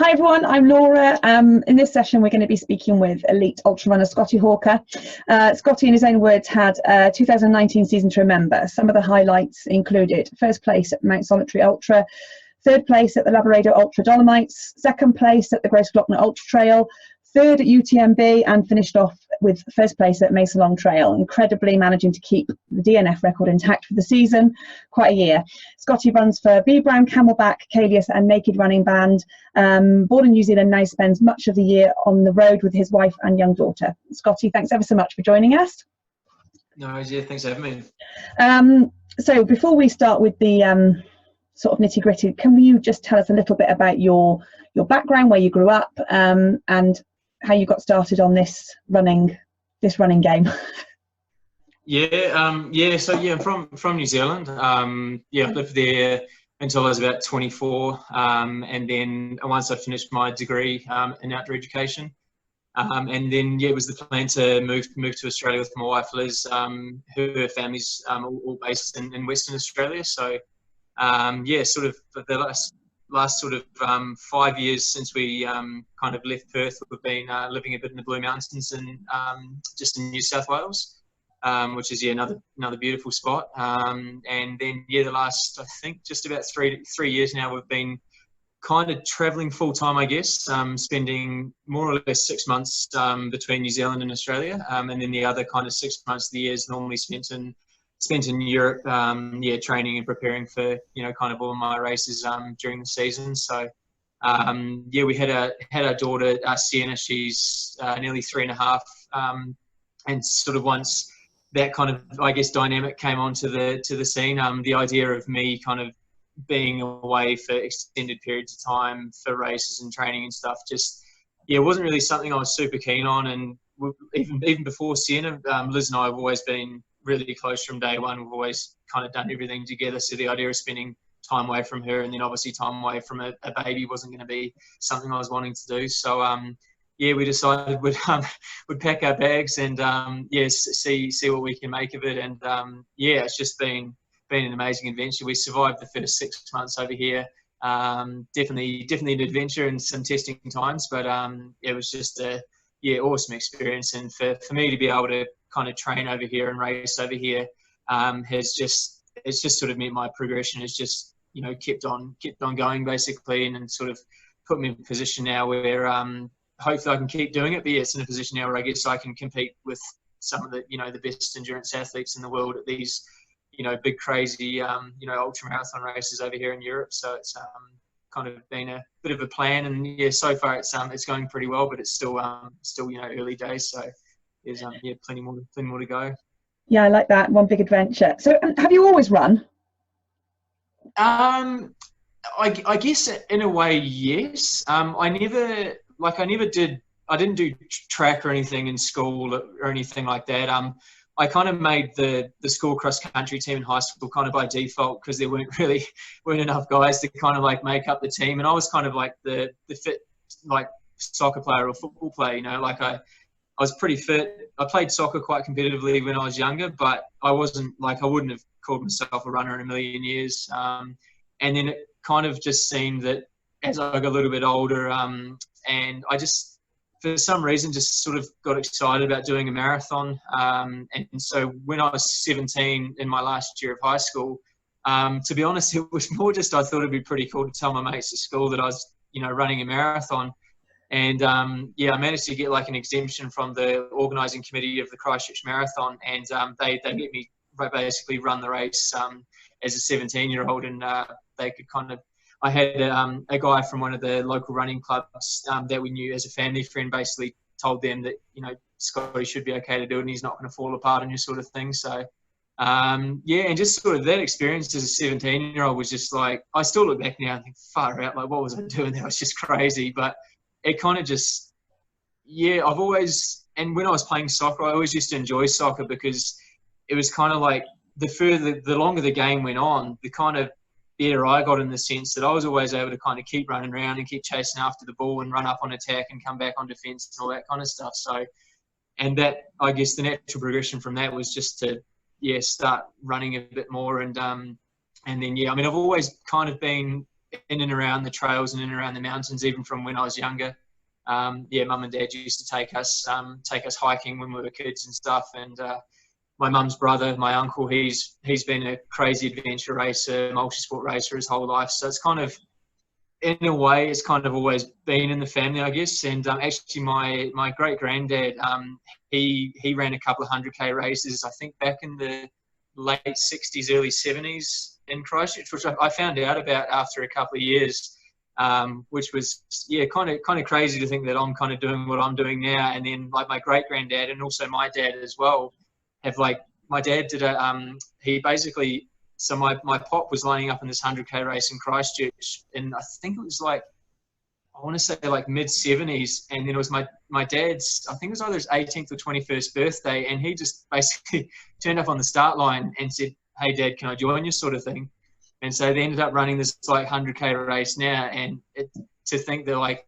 Hi everyone, I'm Laura. In this session we're going to be speaking with elite ultra runner Scotty Hawker. Scotty, in his own words, had a 2019 season to remember. Some of the highlights included first place at Maesalong Ultra, third place at the Lavaredo Ultra Dolomites, second place at the Grossglockner Ultra Trail, third at UTMB, and finished off with first place at Maesalong Trail, incredibly managing to keep the DNF record intact for the season. Quite a year. Scotty runs for Vibram, Camelbak, Kailas and Naked Running Band. Born in New Zealand, now spends much of the year on the road with his wife and young daughter. Scotty, thanks ever so much for joining us. No worries, yeah, thanks for having me. So before we start with the sort of nitty gritty, can you just tell us a little bit about your background, where you grew up, and how you got started on this running game? So I'm from New Zealand. I lived there until I was about 24, and then once I finished my degree in outdoor education, and then it was the plan to move to Australia with my wife Liz. Her family's all based in Western Australia, so sort of the last sort of 5 years since we kind of left Perth, we've been living a bit in the Blue Mountains and just in New South Wales, which is another beautiful spot. And then the last, I think, just about three years now, we've been kind of travelling full time, I guess, spending more or less 6 months between New Zealand and Australia, and then the other kind of 6 months of the year is normally spent in Europe, training and preparing for kind of all of my races during the season. So we had our daughter Sienna. She's nearly 3.5, and sort of once that kind of, I guess, dynamic came onto the scene, the idea of me kind of being away for extended periods of time for races and training and stuff wasn't really something I was super keen on. And even before Sienna, Liz and I have always been really close from day one. We've always kind of done everything together. So the idea of spending time away from her and then obviously time away from a baby wasn't going to be something I was wanting to do. So we decided we'd pack our bags and see what we can make of it. And it's just been an amazing adventure. We survived the first 6 months over here. Definitely an adventure and some testing times, but it was just a awesome experience. And for me to be able to kind of train over here and race over here it's just sort of meant my progression has just kept on going basically, and sort of put me in a position now where hopefully I can keep doing it. But it's in a position now where I guess I can compete with some of the the best endurance athletes in the world at these big crazy ultra marathon races over here in Europe. So it's kind of been a bit of a plan, and so far it's going pretty well, but it's still early days, so there's plenty more to go. Yeah, I like that. One big adventure. So have you always run? I guess in a way, yes. I didn't do track or anything in school or anything like that. I kind of made the school cross country team in high school kind of by default, because there weren't enough guys to kind of like make up the team, and I was kind of like the fit like soccer player or football player. I was pretty fit. I played soccer quite competitively when I was younger, but I wouldn't have called myself a runner in a million years. And then it kind of just seemed that as I got a little bit older, and I just, for some reason, just sort of got excited about doing a marathon. And so when I was 17 in my last year of high school, to be honest, it was more just I thought it'd be pretty cool to tell my mates at school that I was, running a marathon. And I managed to get like an exemption from the organising committee of the Christchurch Marathon, and they let me basically run the race as a 17-year-old, and they could kind of. I had a guy from one of the local running clubs that we knew as a family friend basically told them that Scotty should be okay to do it and he's not going to fall apart and this sort of thing. So and just sort of that experience as a 17-year-old was just like, I still look back now and think, far out, like what was I doing there? It was just crazy, but it kind of just, I've always, and when I was playing soccer, I always used to enjoy soccer because it was kind of like the longer the game went on, the kind of better I got, in the sense that I was always able to kind of keep running around and keep chasing after the ball and run up on attack and come back on defence and all that kind of stuff. So, and that, I guess the natural progression from that was just to, start running a bit more. And then, I've always kind of been in and around the trails and in and around the mountains, even from when I was younger. Yeah, mum and dad used to take us hiking when we were kids and stuff. And my mum's brother, my uncle, he's been a crazy adventure racer, multi-sport racer his whole life. So it's kind of, in a way, it's kind of always been in the family, I guess. And actually, my great granddad, he ran a couple of 100K races, I think back in the late 60s, early 70s in Christchurch, which I found out about after a couple of years, which was, yeah, kind of crazy to think that I'm kind of doing what I'm doing now. And then like my great granddad and also my dad as well have, like, my dad did he basically, so my pop was lining up in this 100K race in Christchurch, and I think it was like, I want to say like mid-70s, and then it was my dad's, I think it was either his 18th or 21st birthday, and he just basically turned up on the start line and said, "Hey Dad, can I join you?" sort of thing. And so they ended up running this like 100K race now, and to think that like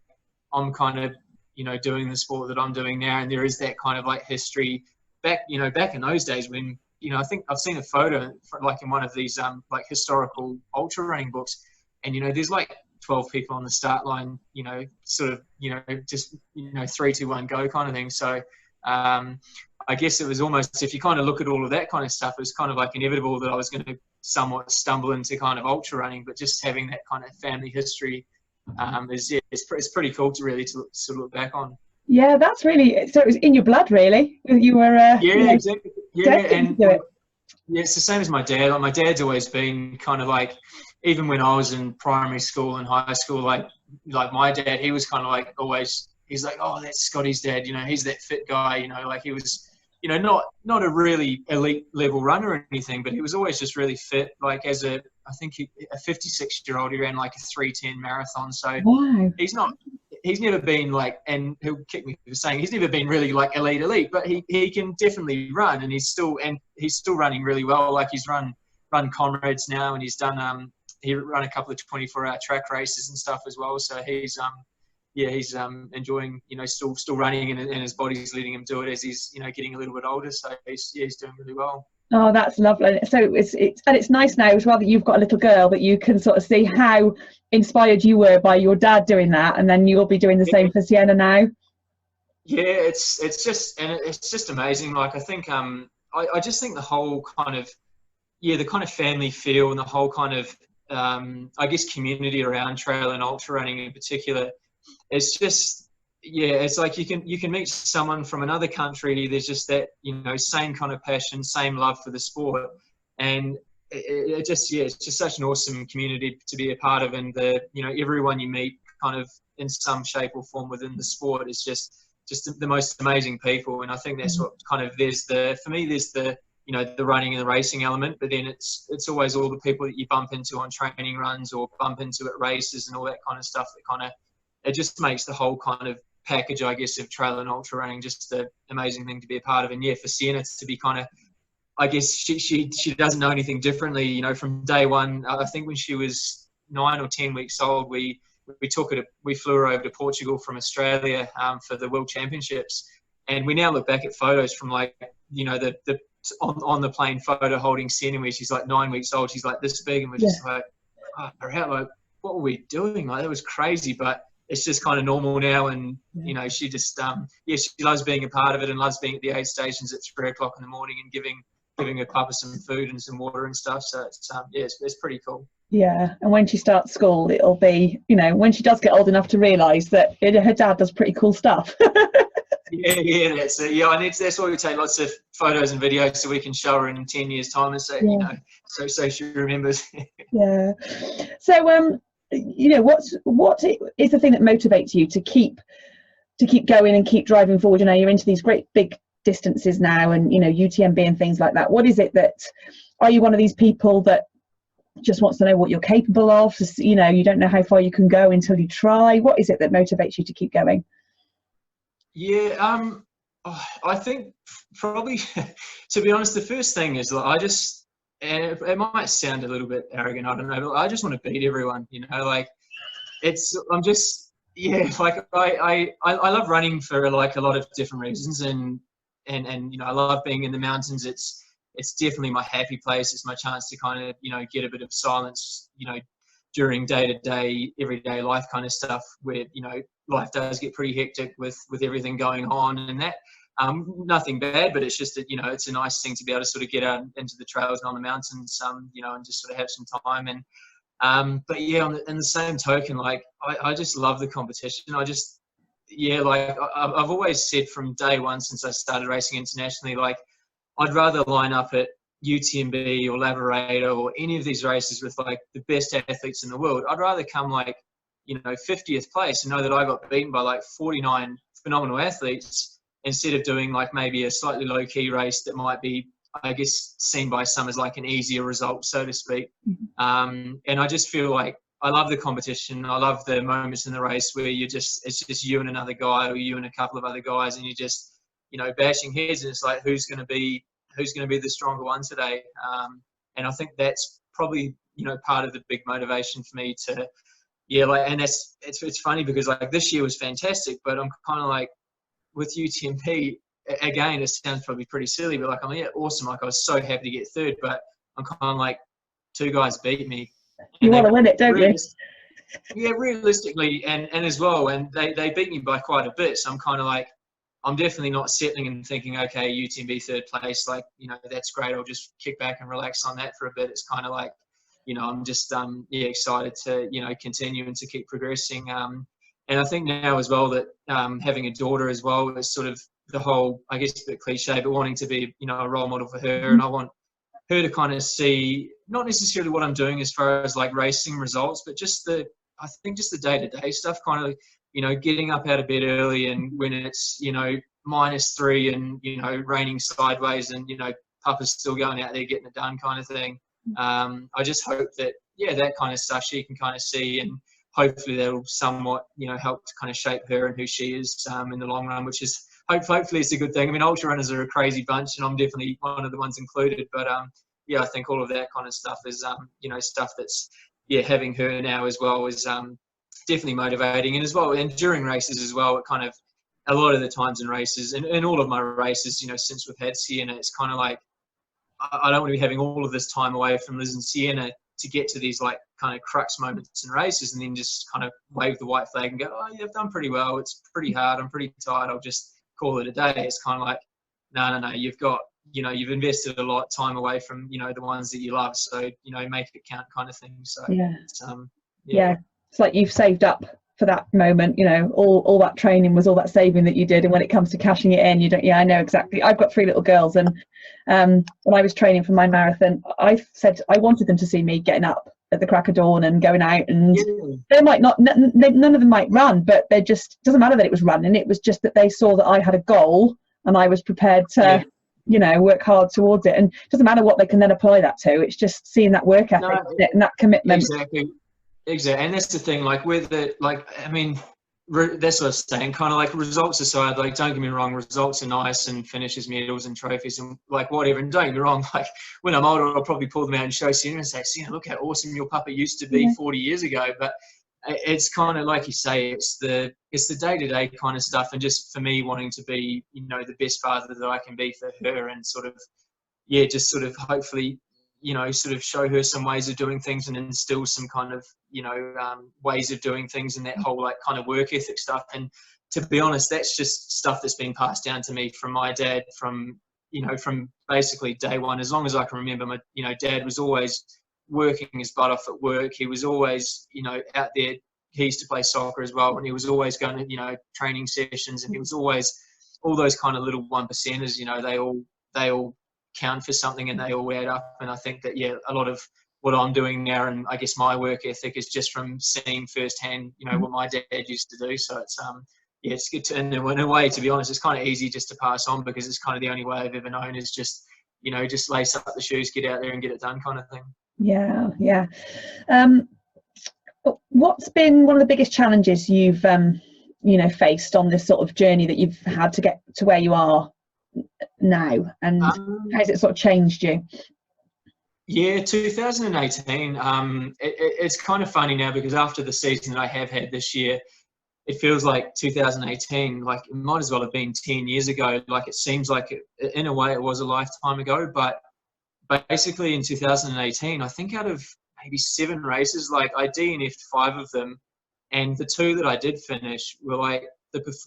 I'm kind of, you know, doing the sport that I'm doing now, and there is that kind of like history back in those days when, you know, I think I've seen a photo like in one of these like historical ultra running books, and, you know, there's like 12 people on the start line, you know, sort of, you know, just, you know, 3, 2, 1, go kind of thing. So I guess it was almost, if you kind of look at all of that kind of stuff, it was kind of like inevitable that I was going to somewhat stumble into kind of ultra running, but just having that kind of family history it's pretty cool to really to look back on. Yeah, that's really, so it was in your blood, really. You were exactly. Yeah, and do it. Yeah, it's the same as my dad. Like, my dad's always been kind of like, even when I was in primary school and high school, like my dad, he was kind of like always, he's like, "Oh, that's Scotty's dad, you know, he's that fit guy," you know, like he was, you know, not a really elite level runner or anything, but he was always just really fit. Like as a 56-year-old, he ran like a 3:10 marathon. So Wow. he's never been like, and he'll kick me for saying he's never been really like elite, but he can definitely run, and he's still running really well. Like he's run Comrades now, and he's done he run a couple of 24-hour track races and stuff as well. So he's enjoying, you know, still running, and his body's letting him do it as he's, you know, getting a little bit older. So he's doing really well. Oh, that's lovely. So it's nice now as well that you've got a little girl, that you can sort of see how inspired you were by your dad doing that, and then you'll be doing the same for Sienna now. Yeah, it's just amazing. Like I think I just think the whole kind of, the kind of family feel and the whole kind of I guess community around trail and ultra running in particular, it's just, it's like you can meet someone from another country. There's just that, you know, same kind of passion, same love for the sport, and it's just such an awesome community to be a part of. And you know, everyone you meet kind of in some shape or form within the sport is just the most amazing people. And I think that's what kind of, there's the you know, the running and the racing element, but then it's always all the people that you bump into on training runs or bump into at races and all that kind of stuff that kind of, it just makes the whole kind of package, I guess, of trail and ultra running just an amazing thing to be a part of. And yeah, for Sienna to be kind of, I guess she doesn't know anything differently, you know, from day one. I think when she was 9 or 10 weeks old, we flew her over to Portugal from Australia for the World Championships. And we now look back at photos from, like, you know, the on the plane photo holding Sienna where she's like 9 weeks old, she's like this big, and we're just like, like, what were we doing? Like, that was crazy, but it's just kind of normal now. And you know, she just she loves being a part of it and loves being at the aid stations at 3 o'clock in the morning and giving her papa some food and some water and stuff. So it's pretty cool. Yeah, and when she starts school, it'll be, you know, when she does get old enough to realise that her dad does pretty cool stuff. Yeah, that's it. Yeah, and that's why we take lots of photos and videos so we can show her in 10 years' time and say, you know, so she remembers. Yeah. So, you know, what is the thing that motivates you to keep going and keep driving forward? You know, you're into these great big distances now, and, you know, UTMB and things like that. What is it that, are you one of these people that just wants to know what you're capable of? You know, you don't know how far you can go until you try. What is it that motivates you to keep going? Yeah, I think probably, to be honest, the first thing is that I just, and it might sound a little bit arrogant, I don't know, but I just want to beat everyone, you know, like I'm just, like I love running for like a lot of different reasons, and you know, I love being in the mountains. It's definitely my happy place. It's my chance to kind of, you know, get a bit of silence, you know, during day-to-day, everyday life kind of stuff where, you know, life does get pretty hectic with everything going on and that. Nothing bad, but it's just that, you know, it's a nice thing to be able to sort of get out into the trails and on the mountains, you know, and just sort of have some time. And but yeah, in the same token, like I just love the competition. Like I've always said from day one since I started racing internationally, like I'd rather line up at UTMB or Lavaredo or any of these races with like the best athletes in the world. I'd rather come like, you know, 50th place and know that I got beaten by like 49 phenomenal athletes instead of doing like maybe a slightly low key race that might be, I guess, seen by some as like an easier result, so to speak. And I just feel like I love the competition. I love the moments in the race where it's just you and another guy or you and a couple of other guys and you just, you know, bashing heads and it's like, who's going to be the stronger one today? And I think that's probably, you know, part of the big motivation for me to, and it's funny because like this year was fantastic, but I'm kind of like with UTMB, again, it sounds probably pretty silly, but like, I'm awesome. Like I was so happy to get third, but I'm kind of like, two guys beat me. You want to win it, don't you? Yeah, realistically, and as well, and they beat me by quite a bit. So I'm kind of like, I'm definitely not settling and thinking, okay, UTMB third place, like, you know, that's great. I'll just kick back and relax on that for a bit. It's kind of like, you know, I'm just excited to, you know, continue and to keep progressing. And I think now as well that having a daughter as well is sort of the whole, I guess, a bit cliche, but wanting to be, you know, a role model for her. And I want her to kind of see not necessarily what I'm doing as far as like racing results, but just I think just the day-to-day stuff, kind of, you know, getting up out of bed early and when it's, you know, -3 and, you know, raining sideways and, you know, Papa's still going out there getting it done kind of thing. I just hope that, that kind of stuff she can kind of see, and hopefully that'll somewhat, you know, help to kind of shape her and who she is in the long run, which is hopefully it's a good thing. I mean, ultra runners are a crazy bunch and I'm definitely one of the ones included, but I think all of that kind of stuff is, you know, stuff that's, having her now as well is definitely motivating. And as well, and during races as well, it kind of, a lot of the times in races, and in all of my races, you know, since we've had Sienna, it's kind of like, I don't want to be having all of this time away from Liz and Sienna to get to these like kind of crux moments in races and then just kind of wave the white flag and go, oh, you've done pretty well. It's pretty hard. I'm pretty tired. I'll just call it a day. It's kind of like, no. You've got, you know, you've invested a lot of time away from, you know, the ones that you love. So, you know, make it count kind of thing. So, it's, it's like you've saved up for that moment, you know, all that training was all that saving that you did. And when it comes to cashing it in, you don't, I know exactly. I've got 3 little girls and when I was training for my marathon, I said I wanted them to see me getting up at the crack of dawn and going out, and they might not, none of them might run, but they just, doesn't matter that it was running. It was just that they saw that I had a goal and I was prepared to, you know, work hard towards it. And it doesn't matter what they can then apply that to. It's just seeing that work ethic and that commitment. Exactly. And that's the thing, like with it, like, I mean, that's what I was saying, kind of like results aside, like, don't get me wrong, results are nice and finishes, medals and trophies and like whatever. And don't get me wrong, like when I'm older, I'll probably pull them out and show Sienna and say, Sienna, look how awesome your papa used to be 40 years ago. But it's kind of like you say, it's the day-to-day kind of stuff. And just for me wanting to be, you know, the best father that I can be for her and sort of, just sort of hopefully, you know, sort of show her some ways of doing things and instill some kind of, you know, ways of doing things and that whole like kind of work ethic stuff. And to be honest, that's just stuff that's been passed down to me from my dad from, you know, from basically day one. As long as I can remember, my, you know, dad was always working his butt off at work. He was always, you know, out there. He used to play soccer as well, and he was always going to, you know, training sessions, and he was always all those kind of little 1%ers, you know, they all count for something and they all add up. And I think that, a lot of what I'm doing now and I guess my work ethic is just from seeing firsthand, you know, what my dad used to do. So it's, it's good to, in a way, to be honest, it's kind of easy just to pass on because it's kind of the only way I've ever known is just, you know, just lace up the shoes, get out there and get it done kind of thing. Yeah. What's been one of the biggest challenges you've, you know, faced on this sort of journey that you've had to get to where you are now, and how has it sort of changed you? 2018, it's kind of funny now because after the season that I have had this year, it feels like 2018, like it might as well have been 10 years ago. Like it seems like in a way it was a lifetime ago, but basically in 2018, I think out of maybe 7 races. Like I DNF'd 5 of them, and the 2 that I did finish were like,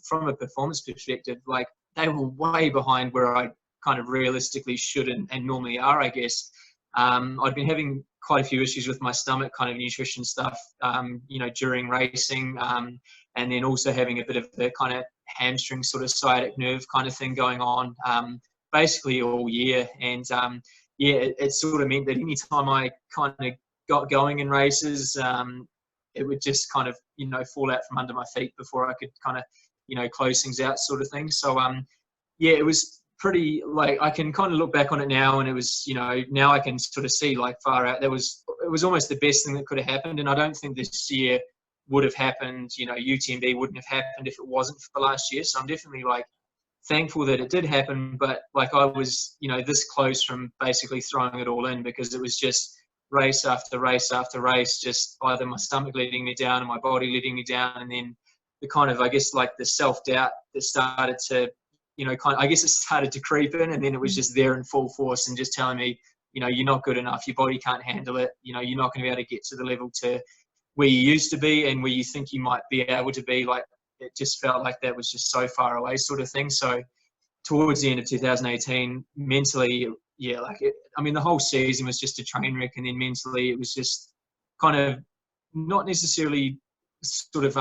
from a performance perspective, like they were way behind where I kind of realistically should and normally are, I guess. I'd been having quite a few issues with my stomach, kind of nutrition stuff, during racing, and then also having a bit of the kind of hamstring sort of sciatic nerve kind of thing going on, basically all year. And it sort of meant that any time I kind of got going in races, it would just kind of, fall out from under my feet before I could kind of, close things out sort of thing. So, it was pretty, like, I can kind of look back on it now, and it was, now I can sort of see, like, far out. It was almost the best thing that could have happened. And I don't think this year would have happened, UTMB wouldn't have happened if it wasn't for last year. So I'm definitely, like, thankful that it did happen. But, like, I was, this close from basically throwing it all in, because it was just race after race after race, just either my stomach letting me down and my body letting me down, and then the kind of, I guess, like the self-doubt that started to, I guess it started to creep in, and then it was just there in full force and just telling me, you're not good enough, your body can't handle it, you're not going to be able to get to the level to where you used to be and where you think you might be able to be. Like, it just felt like that was just so far away sort of thing. So towards the end of 2018, mentally, the whole season was just a train wreck, and then mentally it was just kind of not necessarily sort of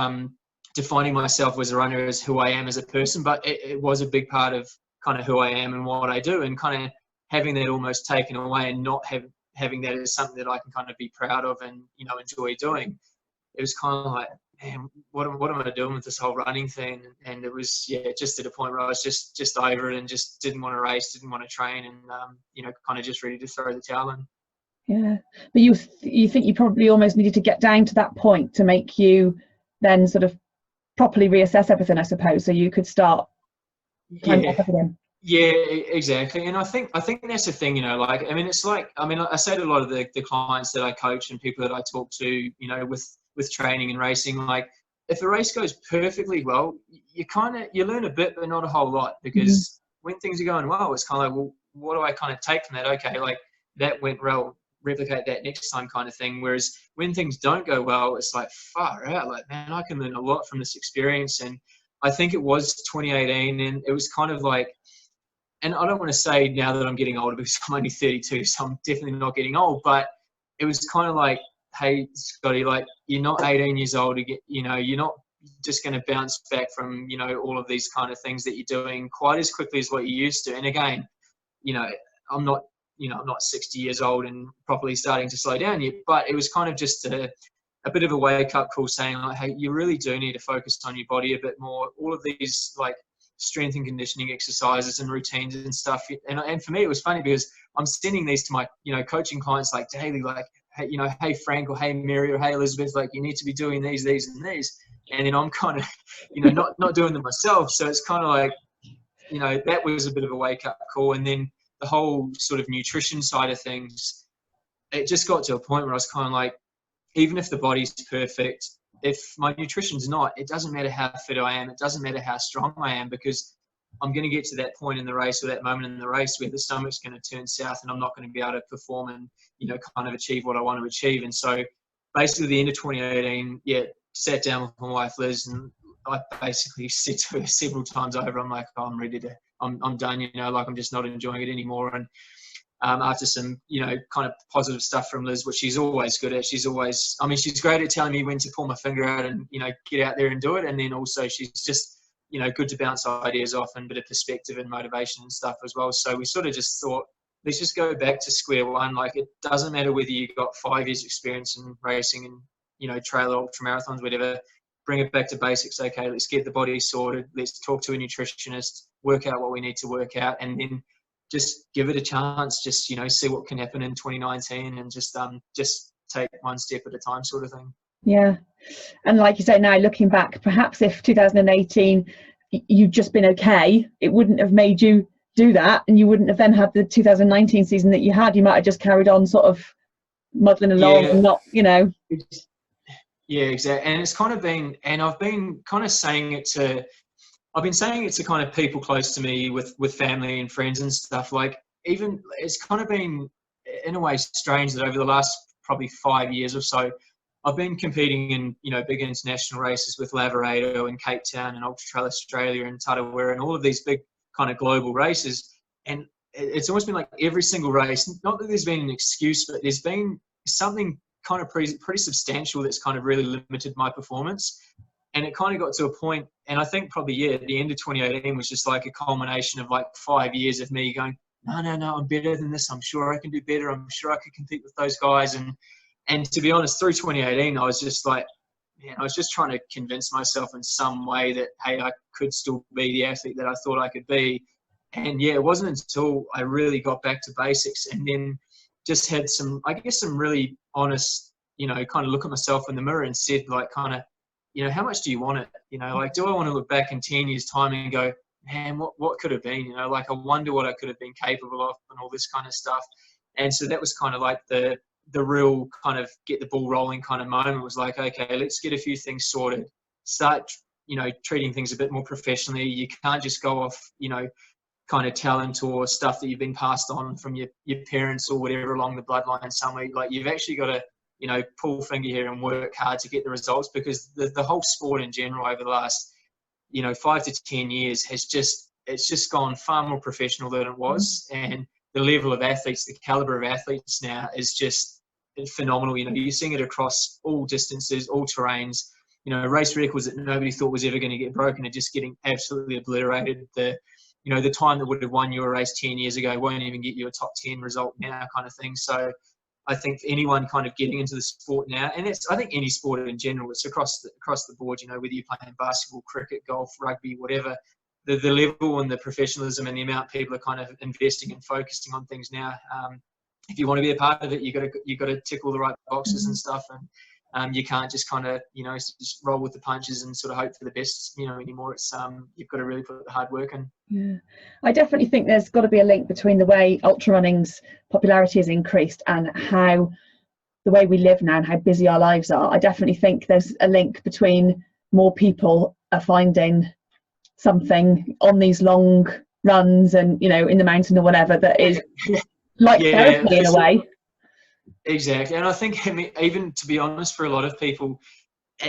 defining myself as a runner as who I am as a person, but it was a big part of kind of who I am and what I do, and kind of having that almost taken away and not having that as something that I can kind of be proud of and, enjoy doing. It was kind of like, man, what am I doing with this whole running thing? And it was, just at a point where I was just over it and just didn't want to race, didn't want to train, and, kind of just ready to throw the towel in. Yeah. But you think you probably almost needed to get down to that point to make you then sort of properly reassess everything, I suppose, so you could start climbing back up again. Yeah, exactly. And I think that's the thing, I say to a lot of the clients that I coach and people that I talk to, with training and racing, like, if a race goes perfectly well, you learn a bit, but not a whole lot, because when things are going well, it's kind of like, well, what do I kind of take from that? Okay, like, that went well, replicate that next time kind of thing. Whereas when things don't go well, it's like, far out, like, man, I can learn a lot from this experience. And I think it was 2018, and it was kind of like, and I don't want to say now that I'm getting older, because I'm only 32, so I'm definitely not getting old, but it was kind of like, hey, Scotty, like, you're not 18 years old to get, you're not just going to bounce back from, all of these kind of things that you're doing quite as quickly as what you used to. And again, I'm not 60 years old and properly starting to slow down yet, but it was kind of just a bit of a wake-up call, saying, like, hey, you really do need to focus on your body a bit more. All of these, like, strength and conditioning exercises and routines and stuff. And for me, it was funny, because I'm sending these to my, coaching clients, like, daily, like, hey, hey, Frank, or hey, Mary, or hey, Elizabeth, like, you need to be doing these, and these. And then I'm kind of, not doing them myself. So it's kind of like, that was a bit of a wake-up call. And then the whole sort of nutrition side of things, it just got to a point where I was kind of like, even if the body's perfect, if my nutrition's not, it doesn't matter how fit I am, it doesn't matter how strong I am, because I'm going to get to that point in the race, or that moment in the race, where the stomach's going to turn south and I'm not going to be able to perform and, kind of achieve what I want to achieve. And so basically the end of 2018, sat down with my wife, Liz, and I basically said to her several times over, I'm like, oh, I'm ready to, I'm done, like, I'm just not enjoying it anymore. And after some, kind of positive stuff from Liz, which she's always good at. She's always, she's great at telling me when to pull my finger out and, get out there and do it. And then also she's just, good to bounce ideas off, and a bit of perspective and motivation and stuff as well. So we sort of just thought, let's just go back to square one. Like, it doesn't matter whether you've got 5 years experience in racing and, trail or ultra marathons, whatever. Bring it back to basics. Okay, let's get the body sorted. Let's talk to a nutritionist, work out what we need to work out, and then just give it a chance. Just, see what can happen in 2019, and just take one step at a time, sort of thing. Yeah. And like you say, now looking back, perhaps if 2018 you'd just been okay, it wouldn't have made you do that, and you wouldn't have then had the 2019 season that you had. You might have just carried on sort of muddling along, and not, Yeah, exactly. And it's kind of been, and I've been kind of saying it to kind of people close to me, with family and friends and stuff. Like, even, it's kind of been in a way strange that over the last probably 5 years or so, I've been competing in, you know, big international races with Lavaredo and Cape Town and Ultra Trail Australia and Tarawera and all of these big kind of global races. And it's almost been like every single race, not that there's been an excuse, but there's been something kind of pretty substantial that's kind of really limited my performance. And it kind of got to a point, and I think probably, yeah, at the end of 2018 was just like a culmination of like 5 years of me going, no, I'm better than this. I'm sure I can do better. I'm sure I could compete with those guys. And to be honest, through 2018, I was just like, man, I was just trying to convince myself in some way that, hey, I could still be the athlete that I thought I could be. And yeah, it wasn't until I really got back to basics and then just had some, I guess, some really honest, you know, kind of look at myself in the mirror and said, like, kind of, you know, how much do you want it? You know, like, do I want to look back in 10 years' time and go, man, what could have been? You know, like, I wonder what I could have been capable of and all this kind of stuff. And so that was kind of like the real kind of get the ball rolling kind of moment. Was like, okay, let's get a few things sorted, start, you know, treating things a bit more professionally. You can't just go off, you know, kind of talent or stuff that you've been passed on from your parents or whatever along the bloodline somewhere. Like, you've actually got to, you know, pull finger here and work hard to get the results, because the whole sport in general over the last, you know, 5 to 10 years has just, it's just gone far more professional than it was. And the level of athletes, the caliber of athletes now is just phenomenal. You know, you're seeing it across all distances, all terrains. You know, race records that nobody thought was ever going to get broken are just getting absolutely obliterated. You know, the time that would have won you a race 10 years ago won't even get you a top 10 result now, kind of thing. So I think anyone kind of getting into the sport now, and it's, I think any sport in general, it's across the board, you know, whether you're playing basketball, cricket, golf, rugby, whatever, the level and the professionalism and the amount people are kind of investing and focusing on things now. If you want to be a part of it, you got to tick all the right boxes and stuff, and you can't just kind of, you know, just roll with the punches and sort of hope for the best, you know, anymore. It's you've got to really put the hard work in. Yeah, I definitely think there's got to be a link between the way ultra running's popularity has increased and how the way we live now and how busy our lives are. I definitely think there's a link between more people are finding something on these long runs and, you know, in the mountain or whatever that is like therapy in a way. Exactly. And I think, I mean, even to be honest, for a lot of people,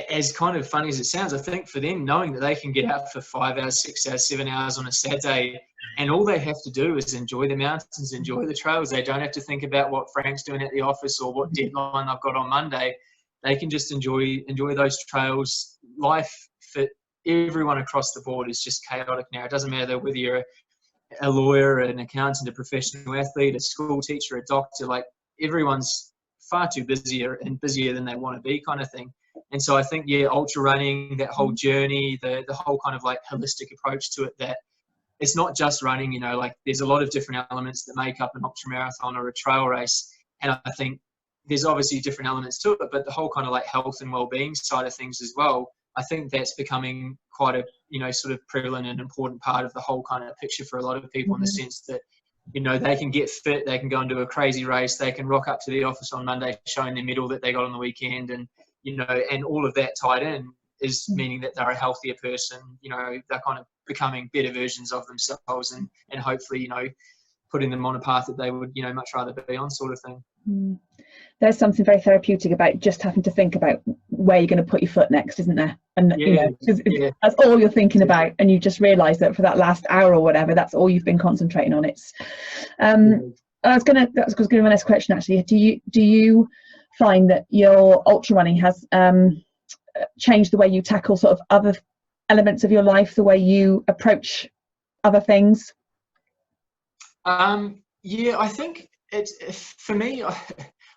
as kind of funny as it sounds, I think for them, knowing that they can get out for 5 hours, 6 hours, 7 hours on a Saturday, and all they have to do is enjoy the mountains, enjoy the trails. They don't have to think about what Frank's doing at the office or what deadline I've got on Monday. They can just enjoy those trails. Life for everyone across the board is just chaotic now. It doesn't matter whether you're a lawyer, an accountant, a professional athlete, a school teacher, a doctor. Like, everyone's far too busier than they want to be, kind of thing. And so I think, yeah, ultra running, that whole journey, the whole kind of like holistic approach to it, that it's not just running, you know, like there's a lot of different elements that make up an ultra marathon or a trail race. And I think there's obviously different elements to it, but the whole kind of like health and well-being side of things as well, I think that's becoming quite a, you know, sort of prevalent and important part of the whole kind of picture for a lot of people, in the sense that, you know, they can get fit, they can go and do a crazy race, they can rock up to the office on Monday showing their medal that they got on the weekend, and, you know, and all of that tied in is meaning that they're a healthier person. You know, they're kind of becoming better versions of themselves, and hopefully, you know, putting them on a path that they would, you know, much rather be on, sort of thing. There's something very therapeutic about just having to think about where you're going to put your foot next, isn't there? And you know, that's all you're thinking about, and you just realise that for that last hour or whatever, that's all you've been concentrating on. It's that was going to be my next question, actually. Do you find that your ultra running has changed the way you tackle sort of other elements of your life, the way you approach other things? Yeah, I think it's for me.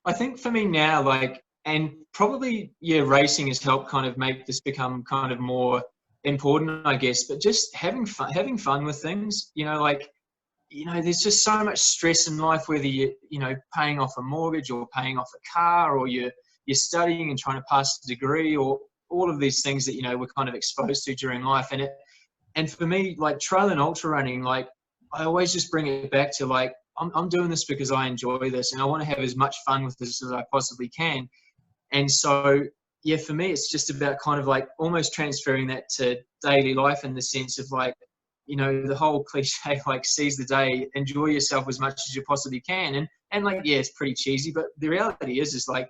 I think for me now, like, and probably, yeah, racing has helped kind of make this become kind of more important, I guess. But just having fun with things, you know, like, you know, there's just so much stress in life, whether you know, paying off a mortgage or paying off a car, or you're studying and trying to pass a degree, or all of these things that, you know, we're kind of exposed to during life. And for me, like, trail and ultra running, like, I always just bring it back to, like, I'm doing this because I enjoy this, and I want to have as much fun with this as I possibly can. And so, yeah, for me, it's just about kind of like almost transferring that to daily life, in the sense of, like, you know, the whole cliche, like, seize the day, enjoy yourself as much as you possibly can. And like, yeah, it's pretty cheesy, but the reality is like,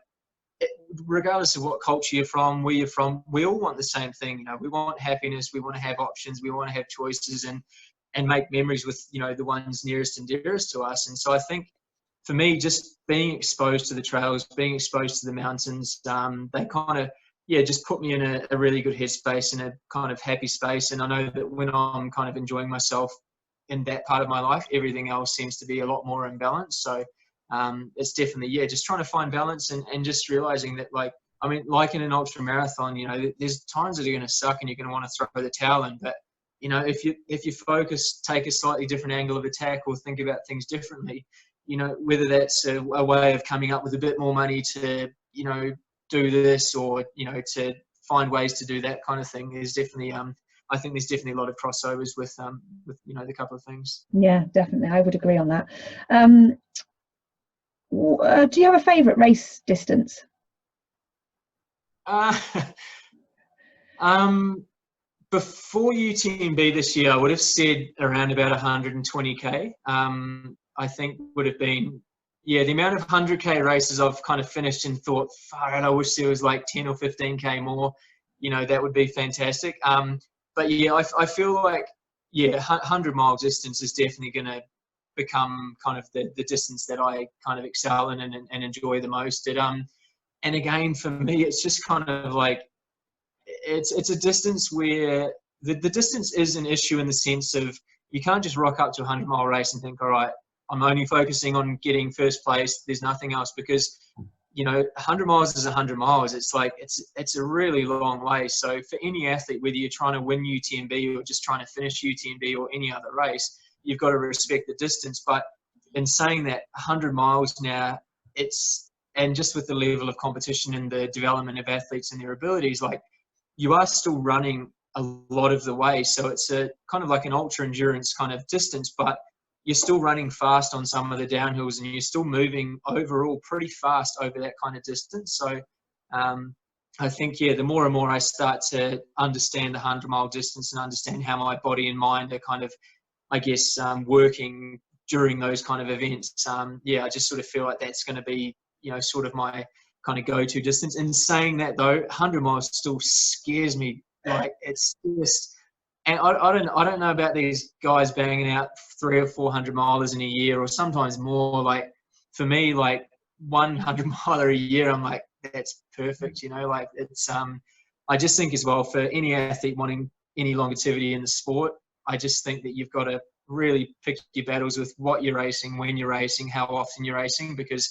regardless of what culture you're from, where you're from, we all want the same thing. You know, we want happiness, we want to have options, we want to have choices, and make memories with, you know, the ones nearest and dearest to us. And so I think for me, just being exposed to the trails, being exposed to the mountains, they kind of, yeah, just put me in a really good headspace, in a kind of happy space. And I know that when I'm kind of enjoying myself in that part of my life, everything else seems to be a lot more in balance. So it's definitely, yeah, just trying to find balance, and just realizing that, like, I mean, like in an ultra marathon, you know, there's times that are going to suck and you're going to want to throw the towel in. But, you know, if you focus, take a slightly different angle of attack, or think about things differently, you know, whether that's a way of coming up with a bit more money to, you know, do this, or, you know, to find ways to do that kind of thing, is definitely, I think there's definitely a lot of crossovers with, you know, the couple of things. Yeah, definitely. I would agree on that. Do you have a favourite race distance? Before UTMB this year, I would have said around about 120k. I think would have been, yeah, the amount of 100k races I've kind of finished and thought, far out, I wish there was like 10 or 15k more. You know, that would be fantastic. But yeah, I feel like, yeah, 100-mile distance is definitely going to become kind of the distance that I kind of excel in and enjoy the most. And again, for me, it's just kind of like, it's a distance where the distance is an issue, in the sense of, you can't just rock up to a 100-mile race and think, all right, I'm only focusing on getting first place, there's nothing else. Because, you know, 100 miles is 100 miles. It's like, it's a really long way. So for any athlete, whether you're trying to win UTMB or just trying to finish UTMB or any other race, you've got to respect the distance. But in saying that, 100 miles now, and just with the level of competition and the development of athletes and their abilities, like, you are still running a lot of the way. So it's a kind of like an ultra endurance kind of distance, but you're still running fast on some of the downhills, and you're still moving overall pretty fast over that kind of distance. So I think, yeah, the more and more I start to understand the 100-mile distance and understand how my body and mind are kind of, I guess, working during those kind of events, yeah, I just sort of feel like that's going to be, you know, sort of my kind of go-to distance. And saying that, though, 100 miles still scares me. Like, it's just, and I don't know about these guys banging out 300 or 400 milers in a year, or sometimes more. Like, for me, like 100 miler a year, I'm like, that's perfect. You know, like, it's I just think as well, for any athlete wanting any longevity in the sport, I just think that you've got to really pick your battles with what you're racing, when you're racing, how often you're racing. Because,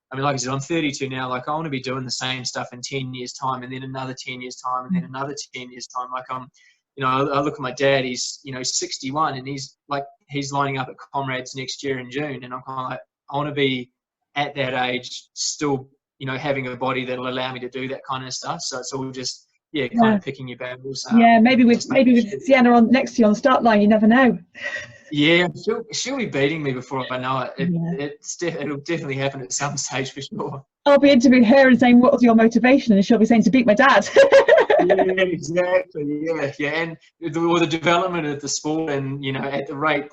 I mean, like I said, I'm 32 now. Like, I want to be doing the same stuff in 10 years' time, and then another 10 years' time, and then another 10 years' time. Like, you know, I look at my dad, he's, you know, 61, and he's lining up at Comrades next year in June. And I'm kind of like, I want to be at that age still, you know, having a body that'll allow me to do that kind of stuff. So it's all just, yeah, kind of picking your battles. Yeah, maybe with Sienna on next to you on the start line, you never know. Yeah, she'll be beating me before I know it. It'll definitely happen at some stage, for sure. I'll be interviewing her and saying, "What was your motivation?" And she'll be saying, "To beat my dad." Yeah, exactly. Yeah, and the development of the sport, and, you know, at the rate,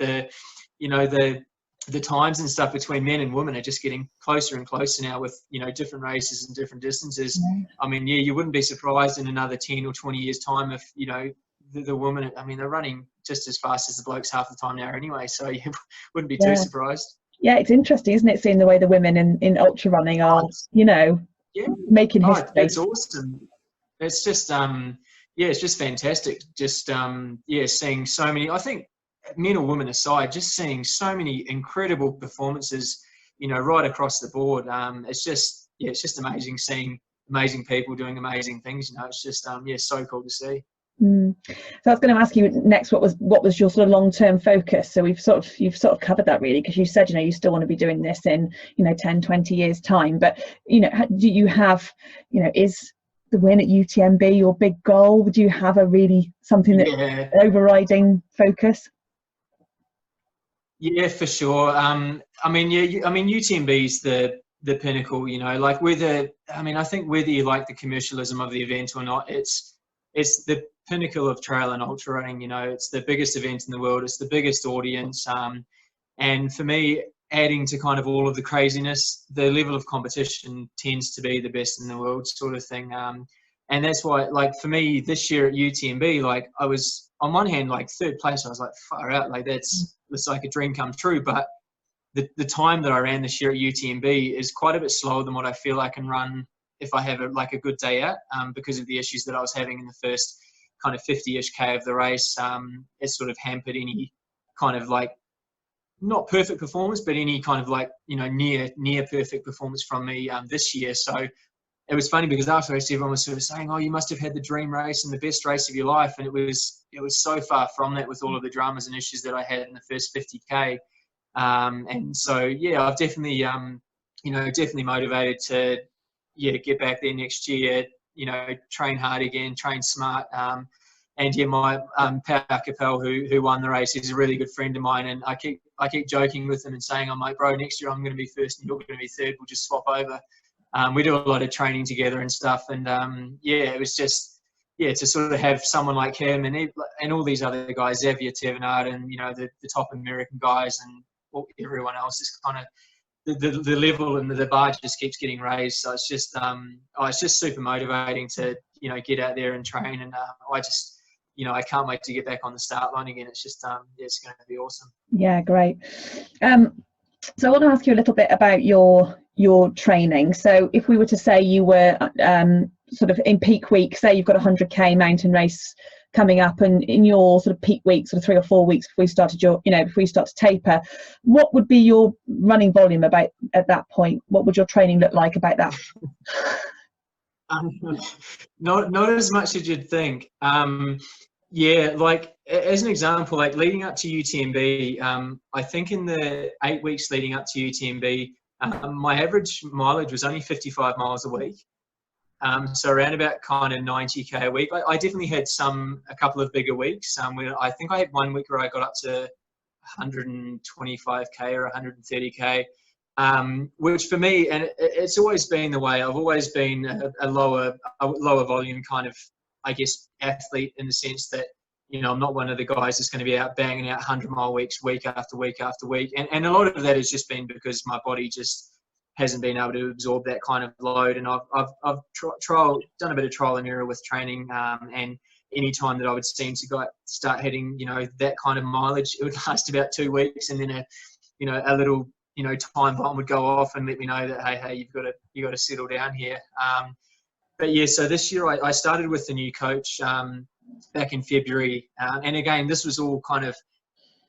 you know, the times and stuff between men and women are just getting closer and closer now, with, you know, different races and different distances. I mean, yeah, you wouldn't be surprised in another 10 or 20 years' time if, you know, the women, I mean, they're running just as fast as the blokes half the time now anyway, so you wouldn't be too surprised. Yeah, it's interesting, isn't it, seeing the way the women in ultra running are, you know, making history. It's awesome. It's just, yeah, it's just fantastic. Just, yeah, seeing so many, I think, men or women aside, just seeing so many incredible performances, you know, right across the board. It's just, yeah, it's just amazing seeing amazing people doing amazing things. You know, it's just, yeah, so cool to see. So I was going to ask you next, what was your sort of long-term focus? So you've sort of covered that, really, because you said, you know, you still want to be doing this in, you know, 10, 20 years time. But, you know, do you have, you know, is the win at UTMB your big goal? Would you have a really something that overriding focus? Yeah, for sure. I mean, yeah, I mean, UTMB is the pinnacle, you know, like I think whether you like the commercialism of the event or not, it's pinnacle of trail and ultra running. You know, it's the biggest event in the world. It's the biggest audience. And for me, adding to kind of all of the craziness, the level of competition tends to be the best in the world sort of thing. And that's why, like, for me this year at UTMB, like, I was on one hand, like, third place. I was like, far out, like, it's like a dream come true. But the time that I ran this year at UTMB is quite a bit slower than what I feel I can run if I have a good day out, because of the issues that I was having in the first kind of 50-ish K of the race. It sort of hampered any kind of, like, not perfect performance, but any kind of, like, you know, near perfect performance from me this year. So it was funny because after race, everyone was sort of saying, "Oh, you must have had the dream race and the best race of your life," and it was so far from that with all of the dramas and issues that I had in the first 50K. And so, yeah, I've definitely, definitely motivated to, get back there next year, you know, train hard again, train smart. And yeah, my Pau Capel, who won the race, is a really good friend of mine, and I keep joking with him and saying, "I'm like, bro, next year I'm going to be first and you're going to be third. We'll just swap over." We do a lot of training together and stuff, and it was just, to sort of have someone like him and all these other guys, Xavier Tevenard, and, you know, the top American guys, and everyone else is kind of the level and the bar just keeps getting raised. So it's just super motivating to, you know, get out there and train, and I just, you know, I can't wait to get back on the start line again. It's just it's going to be awesome. Yeah, great. So I want to ask you a little bit about your training. So if we were to say you were sort of in peak week, say you've got a 100K mountain race coming up, and in your sort of peak week, sort of 3 or 4 weeks before you start to taper, what would be your running volume about at that point? What would your training look like about that? Not as much as you'd think. Like, as an example, like leading up to UTMB, I think in the 8 weeks leading up to UTMB, my average mileage was only 55 miles a week. So around about kind of 90K a week. I definitely had a couple of bigger weeks. Where I think I had 1 week where I got up to 125K or 130K, which for me, and it's always been the way, I've always been a lower volume kind of, I guess, athlete, in the sense that, you know, I'm not one of the guys that's going to be out banging out 100-mile weeks week after week after week. And a lot of that has just been because my body just hasn't been able to absorb that kind of load. And I've done a bit of trial and error with training, and any time that I would seem to start hitting, you know, that kind of mileage, it would last about 2 weeks, and then a little, you know, time bomb would go off and let me know that, hey, you got to settle down here. But yeah, so this year I started with the new coach back in February, and again, this was all kind of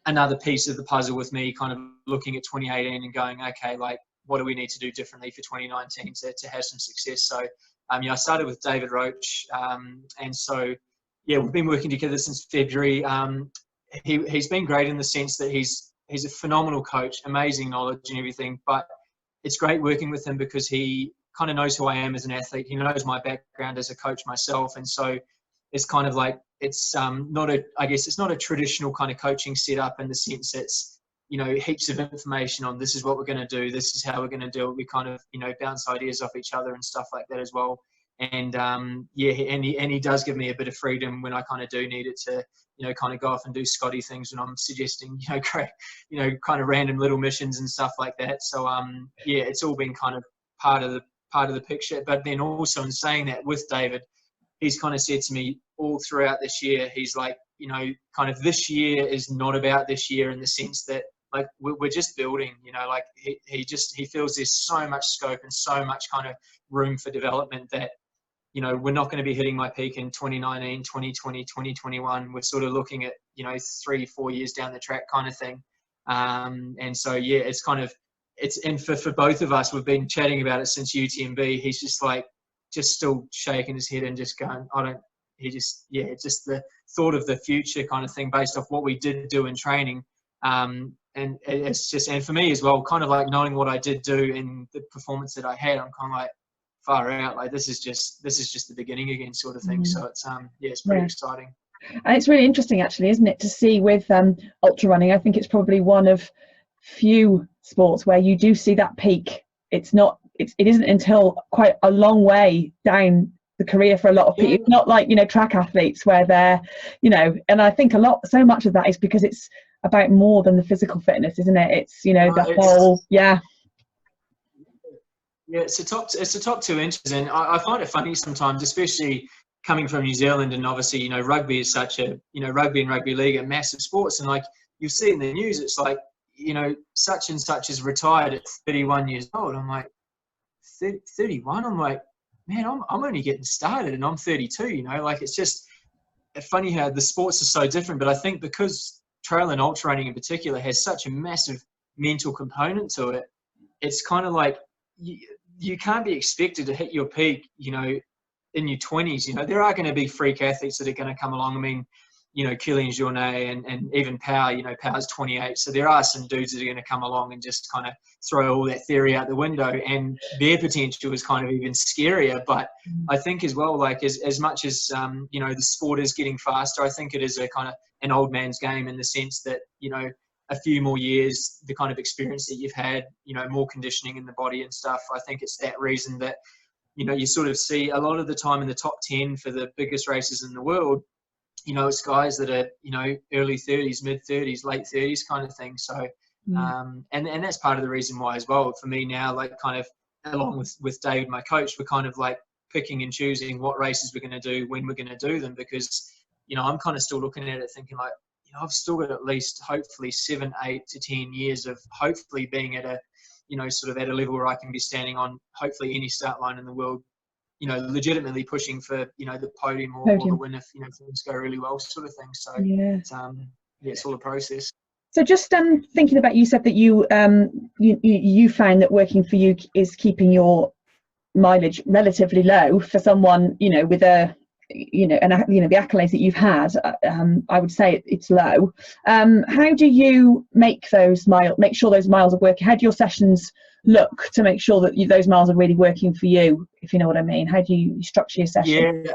another piece of the puzzle with me, kind of looking at 2018 and going, okay, like, what do we need to do differently for 2019 to have some success? So, I started with David Roach, and so, yeah, we've been working together since February. He's been great in the sense that he's a phenomenal coach, amazing knowledge and everything, but it's great working with him because he kind of knows who I am as an athlete. He knows my background as a coach myself, and so it's kind of like, it's not a traditional kind of coaching setup, in the sense it's, you know, heaps of information on, this is what we're going to do, this is how we're going to do it. We kind of, you know, bounce ideas off each other and stuff like that as well. And he does give me a bit of freedom when I kind of do need it to, you know, kind of go off and do Scotty things when I'm suggesting, you know, great, you know, kind of random little missions and stuff like that. So it's all been kind of part of the picture. But then also, in saying that, with David, he's kind of said to me all throughout this year, he's like, you know, kind of, this year is not about this year, in the sense that, like, we're just building, you know, like he feels there's so much scope and so much kind of room for development that, you know, we're not going to be hitting my peak in 2019, 2020, 2021. We're sort of looking at, you know, 3-4 years down the track kind of thing. And so, yeah, it's kind of, and for both of us, we've been chatting about it since UTMB. He's just like, just still shaking his head and just going, it's just the thought of the future kind of thing based off what we did do in training. And it's just, and for me as well, kind of like knowing what I did do in the performance that I had, I'm kind of like, far out, like, this is just the beginning again, sort of thing. So it's it's pretty exciting. And it's really interesting, actually, isn't it, to see with ultra running. I think it's probably one of few sports where you do see that peak. It isn't until quite a long way down the career for a lot of people. It's not like, you know, track athletes where they're, you know, and I think so much of that is because it's about more than the physical fitness, isn't it? It's, you know, the whole, yeah, it's the top 2 inches, and I find it funny sometimes, especially coming from New Zealand, and obviously, you know, rugby is such a, you know, rugby and rugby league are massive sports, and like you see in the news, it's like, you know, such and such is retired at 31 years old. I'm like, 31? I'm like, man, I'm only getting started, and I'm 32, you know, like it's just funny how the sports are so different. But I think because trail and ultra running in particular has such a massive mental component to it, it's kind of like you can't be expected to hit your peak, you know, in your 20s. You know, there are going to be freak athletes that are going to come along. I mean, you know, Kylian Jornet and even Power, you know, Power's 28. So there are some dudes that are going to come along and just kind of throw all that theory out the window, and their potential is kind of even scarier. But I think as well, like as much as, you know, the sport is getting faster, I think it is a kind of an old man's game in the sense that, you know, a few more years, the kind of experience that you've had, you know, more conditioning in the body and stuff. I think it's that reason that, you know, you sort of see a lot of the time in the top 10 for the biggest races in the world, you know, it's guys that are, you know, early 30s, mid 30s, late 30s kind of thing. So, and that's part of the reason why as well, for me now, like kind of along with David, my coach, we're kind of like picking and choosing what races we're going to do, when we're going to do them, because, you know, I'm kind of still looking at it thinking like, you know, I've still got at least hopefully 7, 8 to 10 years of hopefully being at a, you know, sort of at a level where I can be standing on hopefully any start line in the world, you know, legitimately pushing for, you know, the podium or the win if, you know, things go really well, sort of thing. So it's all a process. So just thinking about, you said that you found that working for you is keeping your mileage relatively low for someone, you know, with a, you know, and you know the accolades that you've had. I would say it's low. How do you make sure those miles are working? How do your sessions look to make sure that those miles are really working for you, if you know what I mean? How do you structure your session?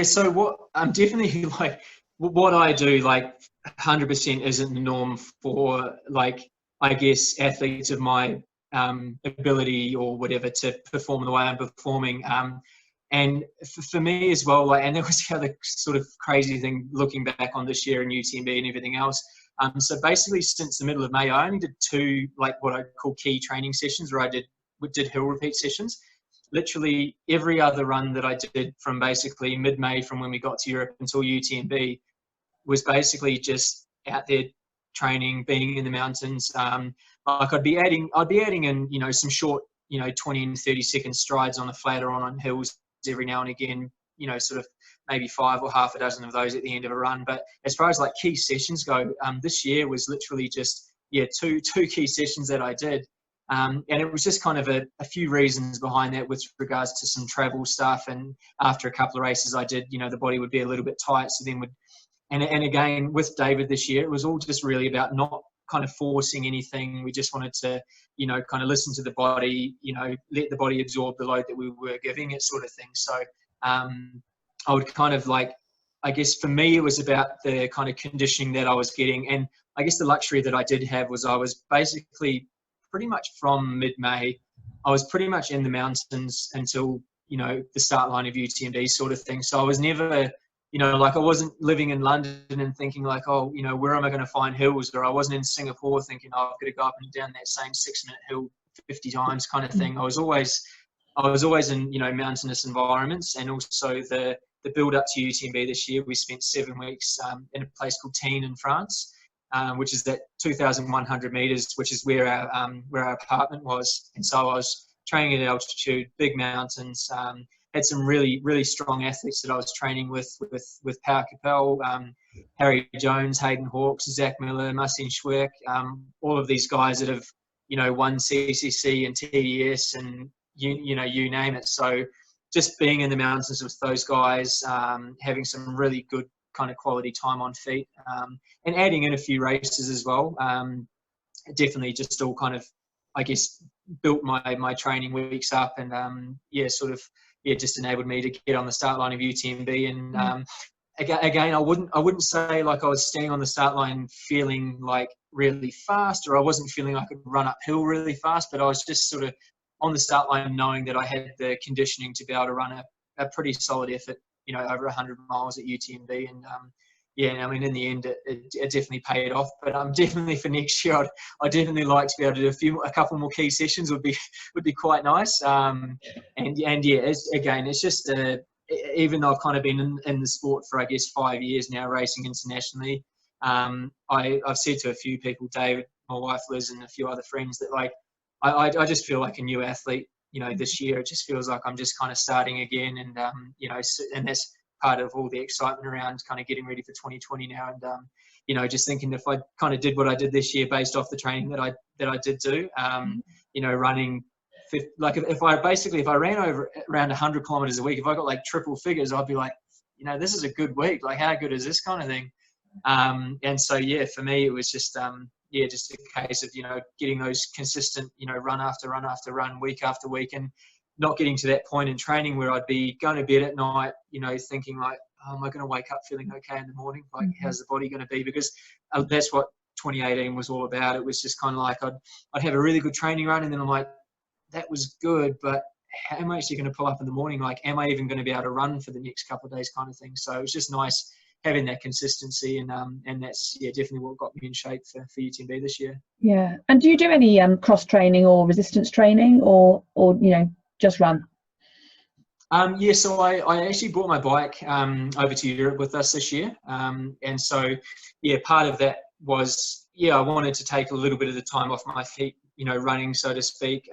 So what I'm definitely like what I do, like 100% isn't the norm for, like, I guess athletes of my ability or whatever to perform the way I'm performing. And for me as well, like, and there was the other sort of crazy thing looking back on this year and UTMB and everything else. So basically, since the middle of May, I only did 2, like what I call key training sessions, where I did hill repeat sessions. Literally every other run that I did from basically mid-May, from when we got to Europe until UTMB, was basically just out there training, being in the mountains. Like I'd be adding in, you know, some short, you know, 20 and 30-second strides on the flat or on hills every now and again, you know, sort of maybe 5 or half a dozen of those at the end of a run. But as far as like key sessions go, this year was literally just, two key sessions that I did. And it was just kind of a few reasons behind that with regards to some travel stuff. And after a couple of races I did, you know, the body would be a little bit tight. So then and again, with David this year, it was all just really about not kind of forcing anything. We just wanted to, you know, kind of listen to the body, you know, let the body absorb the load that we were giving it, sort of thing. So I would kind of like, I guess for me, it was about the kind of conditioning that I was getting. And I guess the luxury that I did have was I was basically pretty much from mid-May, I was pretty much in the mountains until, you know, the start line of UTMB, sort of thing. So I was never, you know, like I wasn't living in London and thinking like, oh, you know, where am I going to find hills? Or I wasn't in Singapore thinking, oh, I've got to go up and down that same 6-minute hill 50 times kind of thing. I was always in, you know, mountainous environments. And also the build up to UTMB this year, we spent 7 weeks in a place called Tignes in France, which is that 2,100 meters, which is where our apartment was. And so I was training at altitude, big mountains, had some really, really strong athletes that I was training with Pau Capel, Harry Jones, Hayden Hawks, Zach Miller, Marcin Schwerk, all of these guys that have, you know, won CCC and TDS and you know, you name it. So just being in the mountains with those guys, having some really good kind of quality time on feet, and adding in a few races as well. Definitely just all kind of, I guess, built my training weeks up and just enabled me to get on the start line of UTMB. And again, I wouldn't say like I was standing on the start line feeling like really fast, or I wasn't feeling like I could run uphill really fast, but I was just sort of on the start line knowing that I had the conditioning to be able to run a pretty solid effort, you know, over 100 miles at UTMB. And yeah, I mean, in the end, it definitely paid off. But definitely for next year, I'd definitely like to be able to do a couple more key sessions. Would be quite nice. And yeah, it's just even though I've kind of been in the sport for, I guess, 5 years now, racing internationally. I've said to a few people, David, my wife Liz, and a few other friends, that like I just feel like a new athlete. You know, this year it just feels like I'm just kind of starting again, and you know, and that's part of all the excitement around kind of getting ready for 2020 now. And you know, just thinking if I kind of did what I did this year based off the training that I did do, you know, running. Like if I ran over around 100 kilometers a week, if I got like triple figures, I'd be like, you know, this is a good week. Like, how good is this kind of thing? And so yeah, for me it was just just a case of, you know, getting those consistent, you know, run after run after run, week after week, and not getting to that point in training where I'd be going to bed at night, you know, thinking like, oh, am I going to wake up feeling okay in the morning? Like, how's the body going to be? Because that's what 2018 was all about. It was just kind of like I'd have a really good training run, and then I'm like, that was good, but how am I actually going to pull up in the morning? Like, am I even going to be able to run for the next couple of days, kind of thing? So it was just nice having that consistency, and that's definitely what got me in shape for UTMB this year. Yeah. And do you do any cross training or resistance training, or you know, just run? Yeah, so I actually brought my bike over to Europe with us this year, and so yeah, part of that was I wanted to take a little bit of the time off my feet, you know, running, so to speak,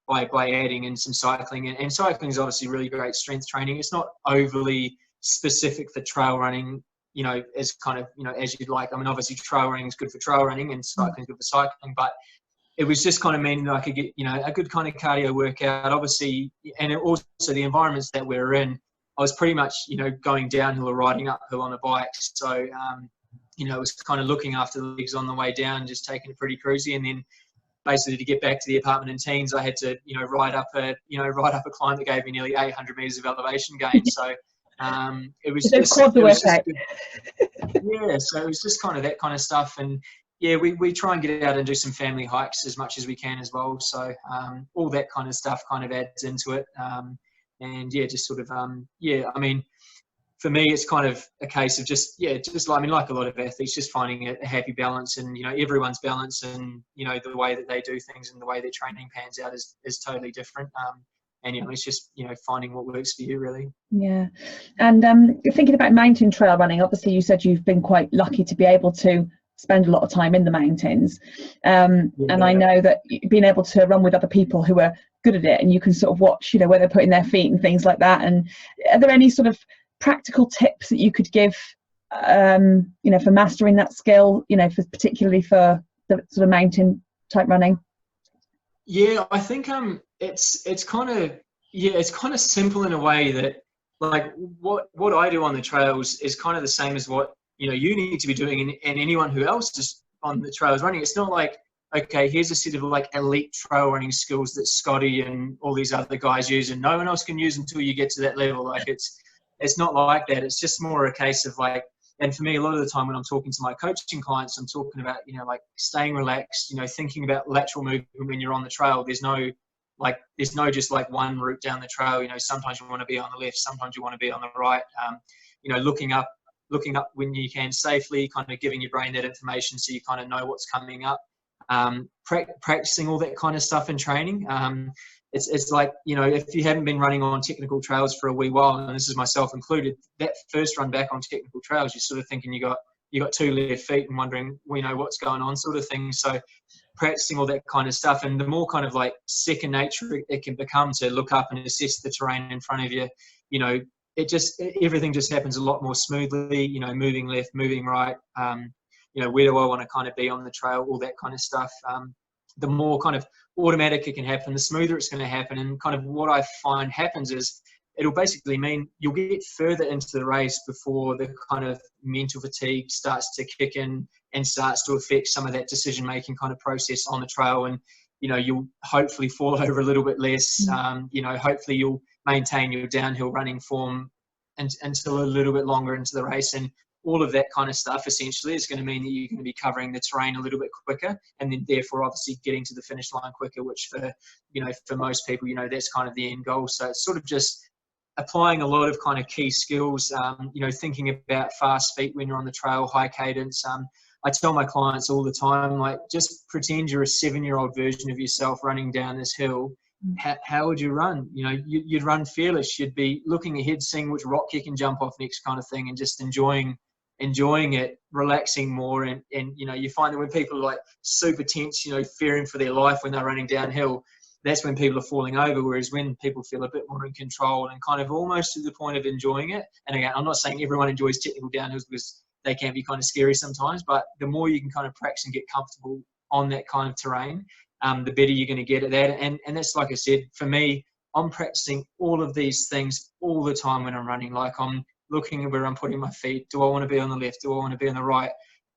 by adding in some cycling, and cycling is obviously really great strength training. It's not overly specific for trail running, you know, as kind of, you know, as you'd like. I mean, obviously trail running is good for trail running and cycling is good for cycling, but it was just kind of meaning that I could get, you know, a good kind of cardio workout, obviously, and also the environments that we're in. I was pretty much, you know, going downhill or riding uphill on a bike, so you know, it was kind of looking after the legs on the way down, just taking it pretty cruisy, and then basically to get back to the apartment in Teens, I had to, you know, ride up a climb that gave me nearly 800 meters of elevation gain. So it was just, so it was just kind of that kind of stuff. And yeah, we try and get out and do some family hikes as much as we can as well. So all that kind of stuff kind of adds into it. And yeah, just sort of, I mean, for me, it's kind of a case of just like, I mean, like a lot of athletes, just finding a happy balance, and, you know, everyone's balance, and, you know, the way that they do things and the way their training pans out is totally different. And, you know, it's just, you know, finding what works for you, really. Yeah. And thinking about mountain trail running, obviously you said you've been quite lucky to be able to spend a lot of time in the mountains. And I know that being able to run with other people who are good at it, and you can sort of watch, you know, where they're putting their feet and things like that. And are there any sort of practical tips that you could give, you know, for mastering that skill, you know, particularly for the sort of mountain type running? Yeah, I think it's kind of simple in a way that, like, what I do on the trails is kind of the same as what, you know, you need to be doing, and anyone who else is on the trails running. It's not like, okay, here's a set of like elite trail running skills that Scotty and all these other guys use, and no one else can use until you get to that level. Like, it's not like that. It's just more a case of like, and for me, a lot of the time when I'm talking to my coaching clients, I'm talking about, you know, like staying relaxed, you know, thinking about lateral movement when you're on the trail. There's no just like one route down the trail. You know, sometimes you want to be on the left, sometimes you want to be on the right. You know, looking up when you can safely, kind of giving your brain that information so you kind of know what's coming up. Practicing all that kind of stuff in training. It's like, you know, if you haven't been running on technical trails for a wee while, and this is myself included, that first run back on technical trails, you're sort of thinking you got two left feet and wondering, well, you know, what's going on, sort of thing. So practicing all that kind of stuff, and the more kind of like second nature it can become to look up and assess the terrain in front of you, you know, everything just happens a lot more smoothly, you know, moving left, moving right, you know, where do I want to kind of be on the trail, all that kind of stuff. The more kind of automatic it can happen, the smoother it's going to happen. And kind of what I find happens is it'll basically mean you'll get further into the race before the kind of mental fatigue starts to kick in and starts to affect some of that decision-making kind of process on the trail. And, you know, you'll hopefully fall over a little bit less. You know, hopefully you'll maintain your downhill running form until a little bit longer into the race. And all of that kind of stuff essentially is going to mean that you're going to be covering the terrain a little bit quicker, and then therefore obviously getting to the finish line quicker, which for most people, you know, that's kind of the end goal. So it's sort of just applying a lot of kind of key skills, you know, thinking about fast feet when you're on the trail, high cadence. I tell my clients all the time, like, just pretend you're a 7-year-old version of yourself running down this hill. How would you run? You know, you'd run fearless. You'd be looking ahead, seeing which rock you can jump off next, kind of thing, and just enjoying it, relaxing more. And you know, you find that when people are like super tense, you know, fearing for their life when they're running downhill, that's when people are falling over. Whereas when people feel a bit more in control and kind of almost to the point of enjoying it. And again, I'm not saying everyone enjoys technical downhills, because they can be kind of scary sometimes, but the more you can kind of practice and get comfortable on that kind of terrain, the better you're going to get at that. And that's, like I said, for me, I'm practicing all of these things all the time when I'm running. Like, I'm looking at where I'm putting my feet. Do I want to be on the left? Do I want to be on the right?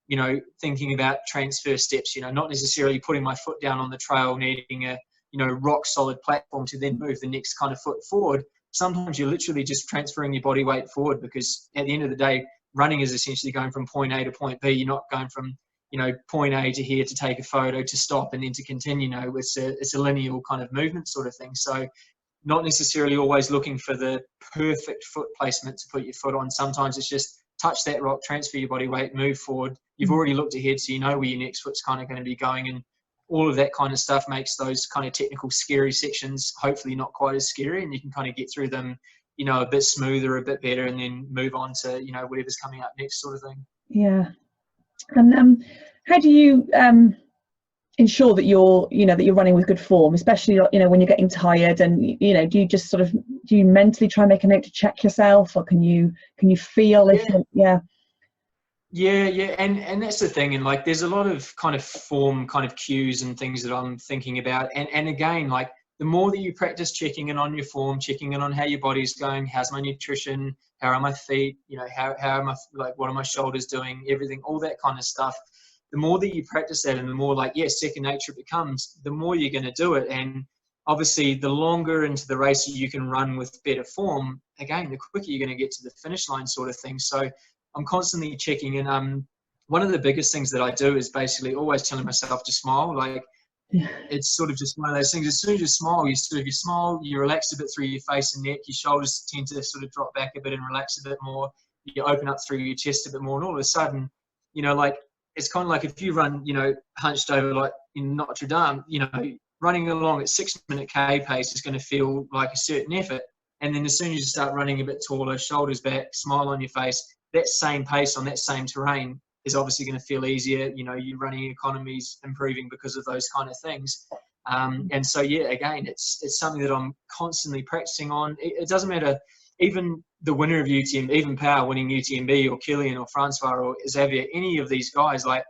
You know, thinking about transfer steps, you know, not necessarily putting my foot down on the trail, needing a, you know, rock solid platform to then move the next kind of foot forward. Sometimes you're literally just transferring your body weight forward, because at the end of the day, running is essentially going from point A to point B. You're not going from, you know, point A to here to take a photo, to stop, and then to continue. You know, it's a linear kind of movement sort of thing. So not necessarily always looking for the perfect foot placement to put your foot on. Sometimes it's just touch that rock, transfer your body weight, move forward. You've already looked ahead, so you know where your next foot's kind of going to be going. And all of that kind of stuff makes those kind of technical, scary sections hopefully not quite as scary, and you can kind of get through them, you know, a bit smoother, a bit better, and then move on to, you know, whatever's coming up next, sort of thing. Yeah. And how do you ensure that you're, you know, that you're running with good form, especially, you know, when you're getting tired? And, you know, do you mentally try and make a note to check yourself, or can you feel if Yeah, and that's the thing. And like, there's a lot of kind of form kind of cues and things that I'm thinking about. And again, like, the more that you practice checking in on your form, checking in on how your body's going, how's my nutrition, how are my feet, you know, how am I, like, what are my shoulders doing, everything, all that kind of stuff. The more that you practice that, and the more, like, second nature it becomes, the more you're going to do it. And obviously, the longer into the race you can run with better form, again, the quicker you're going to get to the finish line, sort of thing. So I'm constantly checking in. One of the biggest things that I do is basically always telling myself to smile. Like, it's sort of just one of those things. As soon as you smile, you relax a bit through your face and neck. Your shoulders tend to sort of drop back a bit and relax a bit more. You open up through your chest a bit more, and all of a sudden, you know, like, it's kind of like if you run, you know, hunched over, like in Notre Dame, you know, running along at 6-minute K pace is going to feel like a certain effort. And then as soon as you start running a bit taller, shoulders back, smile on your face, that same pace on that same terrain is obviously going to feel easier. You know, your running economy's improving because of those kind of things. And so, yeah, again, it's something that I'm constantly practicing on. It doesn't matter, even the winner of UTMB, even Power winning UTMB, or Killian or Francois or Xavier, any of these guys, like,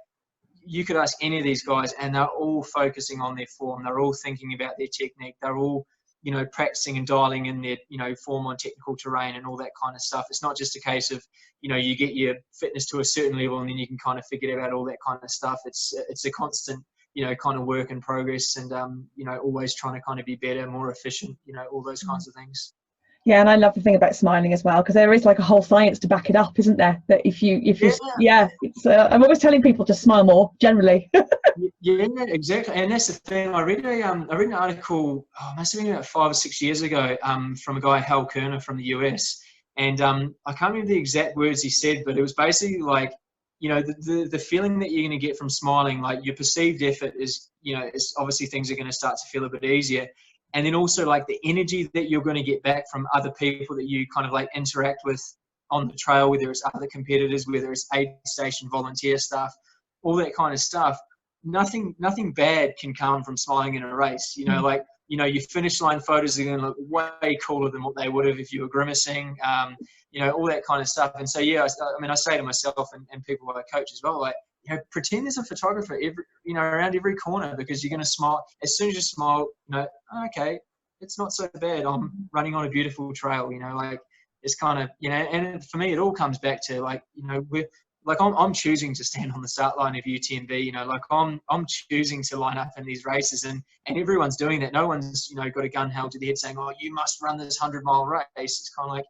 you could ask any of these guys and they're all focusing on their form. They're all thinking about their technique. They're all, you know, practicing and dialing in their, you know, form on technical terrain and all that kind of stuff. It's not just a case of, you know, you get your fitness to a certain level and then you can kind of forget about all that kind of stuff. It's a constant, you know, kind of work in progress, and, you know, always trying to kind of be better, more efficient, you know, all those kinds of things. Yeah, and I love the thing about smiling as well, because there is like a whole science to back it up, isn't there? That if you it's I'm always telling people to smile more generally. Yeah, exactly. And that's the thing. I read an article, must have been about 5 or 6 years ago, from a guy, Hal Kerner, from the US. And I can't remember the exact words he said, but it was basically like, you know, the feeling that you're going to get from smiling, like, your perceived effort is, you know, is obviously things are going to start to feel a bit easier. And then also, like, the energy that you're going to get back from other people that you kind of like interact with on the trail, whether it's other competitors, whether it's aid station volunteer staff, all that kind of stuff. Nothing bad can come from smiling in a race. You know, like, you know, your finish line photos are going to look way cooler than what they would have if you were grimacing, you know, all that kind of stuff. And so, yeah, I mean, I say to myself and people I coach as well, like, you know, pretend there's a photographer around every corner, because you're going to smile. As soon as you smile, you know, okay, it's not so bad. I'm running on a beautiful trail, you know, like, it's kind of, you know, and for me, it all comes back to, like, you know, I'm choosing to stand on the start line of UTMB, you know, like, I'm choosing to line up in these races, and everyone's doing that. No one's, you know, got a gun held to the head saying, oh, you must run this 100-mile race. It's kind of like,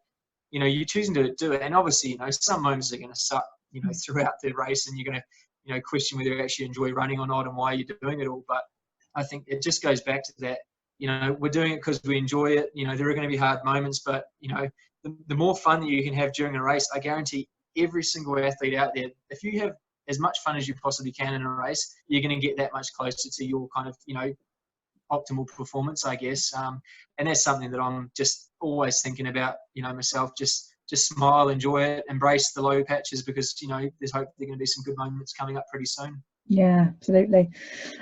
you know, you're choosing to do it. And obviously, you know, some moments are going to suck, you know, throughout the race, and you're going to, you know, question whether you actually enjoy running or not and why you're doing it all. But I think it just goes back to that you know, we're doing it because we enjoy it. You know, there are going to be hard moments, but, you know, the more fun that you can have during a race, I guarantee every single athlete out there, if you have as much fun as you possibly can in a race, you're going to get that much closer to your kind of, you know, optimal performance, I guess. And that's something that I'm just always thinking about, you know, myself. Just smile, enjoy it, embrace the low patches, because, you know, there's hopefully going to be some good moments coming up pretty soon. Yeah, absolutely.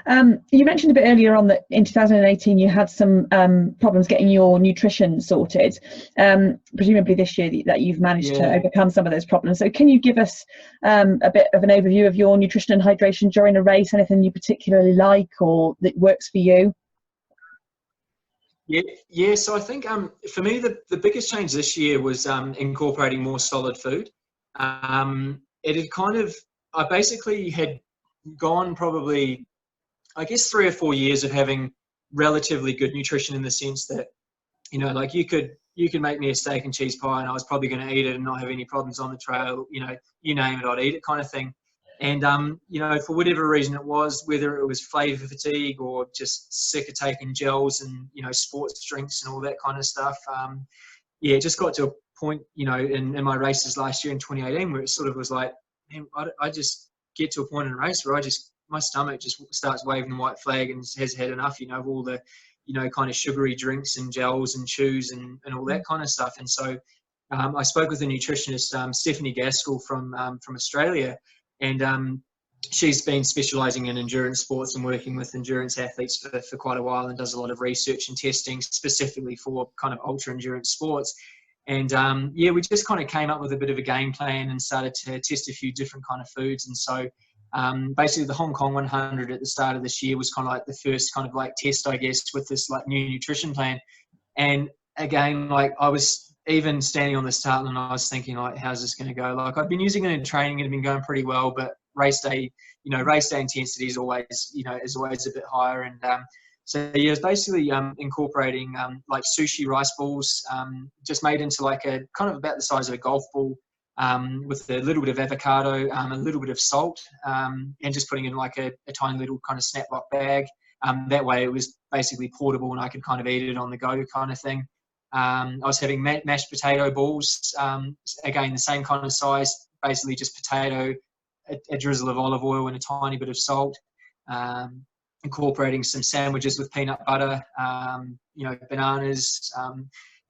You mentioned a bit earlier on that in 2018 you had some problems getting your nutrition sorted. Presumably this year that you've managed to overcome some of those problems. So can you give us a bit of an overview of your nutrition and hydration during a race? Anything you particularly like or that works for you? Yeah. So I think for me the biggest change this year was incorporating more solid food. It had kind of, I basically had gone probably, I guess, 3 or 4 years of having relatively good nutrition, in the sense that, you know, like you could make me a steak and cheese pie and I was probably going to eat it and not have any problems on the trail. You know, you name it, I'd eat it, kind of thing. And, you know, for whatever reason it was, whether it was flavor fatigue or just sick of taking gels and, you know, sports drinks and all that kind of stuff. It just got to a point, you know, in my races last year in 2018 where it sort of was like, man, I just get to a point in a race where my stomach just starts waving the white flag and has had enough, you know, of all the, you know, kind of sugary drinks and gels and chews and all that kind of stuff. And so I spoke with a nutritionist, Stephanie Gaskell from Australia, and she's been specialising in endurance sports and working with endurance athletes for quite a while, and does a lot of research and testing specifically for kind of ultra endurance sports. And we just kind of came up with a bit of a game plan and started to test a few different kind of foods. And so basically the Hong Kong 100 at the start of this year was kind of like the first kind of like test, I guess, with this like new nutrition plan. And again, like I was even standing on the start line, I was thinking, like, how's this going to go? Like I've been using it in training, it had been going pretty well, but race day intensity is always, you know, is always a bit higher. And so yeah, it was basically incorporating like sushi rice balls, just made into like a kind of about the size of a golf ball, with a little bit of avocado, a little bit of salt, and just putting in like a tiny little kind of snap-lock bag. That way it was basically portable and I could kind of eat it on the go kind of thing. I was having mashed potato balls, again, the same kind of size, basically just potato, a drizzle of olive oil and a tiny bit of salt, incorporating some sandwiches with peanut butter, you know, bananas,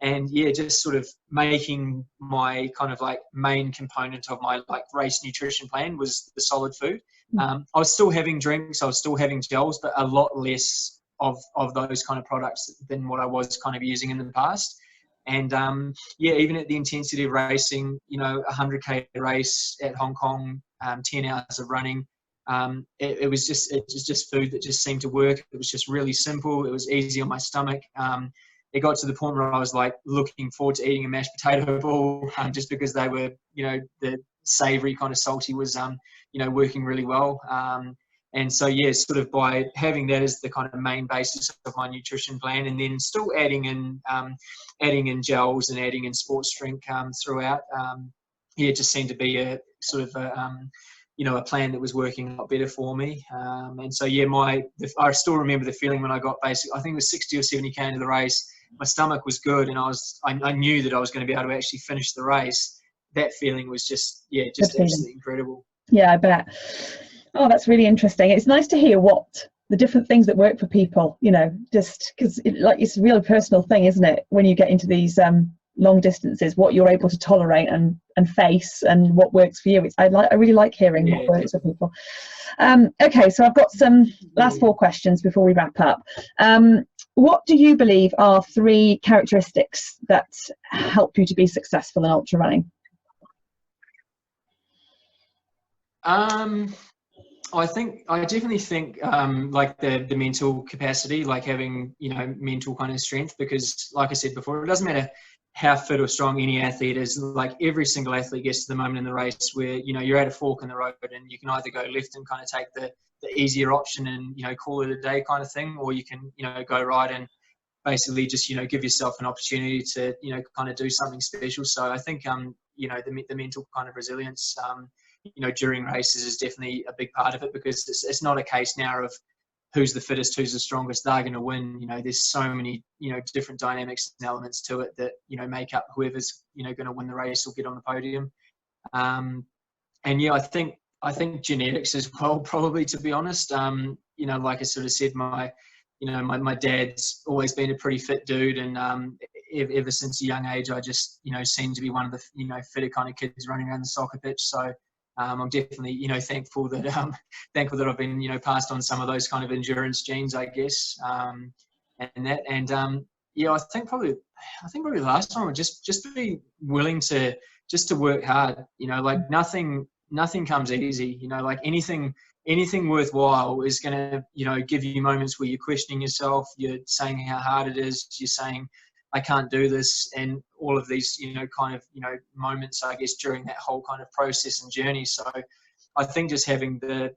and yeah, just sort of making my kind of like main component of my like race nutrition plan was the solid food. I was still having drinks, I was still having gels, but a lot less of those kind of products than what I was kind of using in the past. And even at the intensity of racing, you know, 100K race at Hong Kong, 10 hours of running, it was just food that just seemed to work. It was just really simple. It was easy on my stomach. It got to the point where I was like looking forward to eating a mashed potato ball, just because they were, you know, the savory kind of salty was, you know, working really well. And so, yeah, sort of by having that as the kind of main basis of my nutrition plan, and then still adding in gels and adding in sports drink throughout, it just seemed to be a sort of you know, a plan that was working a lot better for me. And so, yeah, I still remember the feeling when I got basically, I think it was 60 or 70K into the race. My stomach was good, and I knew that I was going to be able to actually finish the race. That feeling was just absolutely incredible. Yeah, I bet. Oh, that's really interesting. It's nice to hear what the different things that work for people, you know, just because it's a real personal thing, isn't it? When you get into these long distances, what you're able to tolerate and face, and what works for you. I really like hearing what works for people. Okay, so I've got some last 4 questions before we wrap up. What do you believe are 3 characteristics that help you to be successful in ultra running? I definitely think like the mental capacity, like having, you know, mental kind of strength, because like I said before, it doesn't matter how fit or strong any athlete is. Like every single athlete gets to the moment in the race where, you know, you're at a fork in the road and you can either go left and kind of take the easier option and, you know, call it a day kind of thing, or you can, you know, go right and basically just, you know, give yourself an opportunity to, you know, kind of do something special. So I think, you know, the mental kind of resilience, you know, during races is definitely a big part of it, because it's not a case now of, who's the fittest, who's the strongest, they're going to win. There's so many, different dynamics and elements to it that, make up whoever's, going to win the race or get on the podium. And yeah, I think genetics as well, probably, to be honest. Like I sort of said, my dad's always been a pretty fit dude, and ever since a young age, I just, seem to be one of the, fitter kind of kids running around the soccer pitch. So I'm definitely, thankful that I've been, passed on some of those kind of endurance genes, I guess. Yeah, I think probably the last one would just be willing to work hard. Like nothing comes easy. Like anything worthwhile is going to, give you moments where you're questioning yourself, you're saying how hard it is, you're saying, I can't do this, and all of these, moments, I guess, during that whole kind of process and journey. So I think just having the,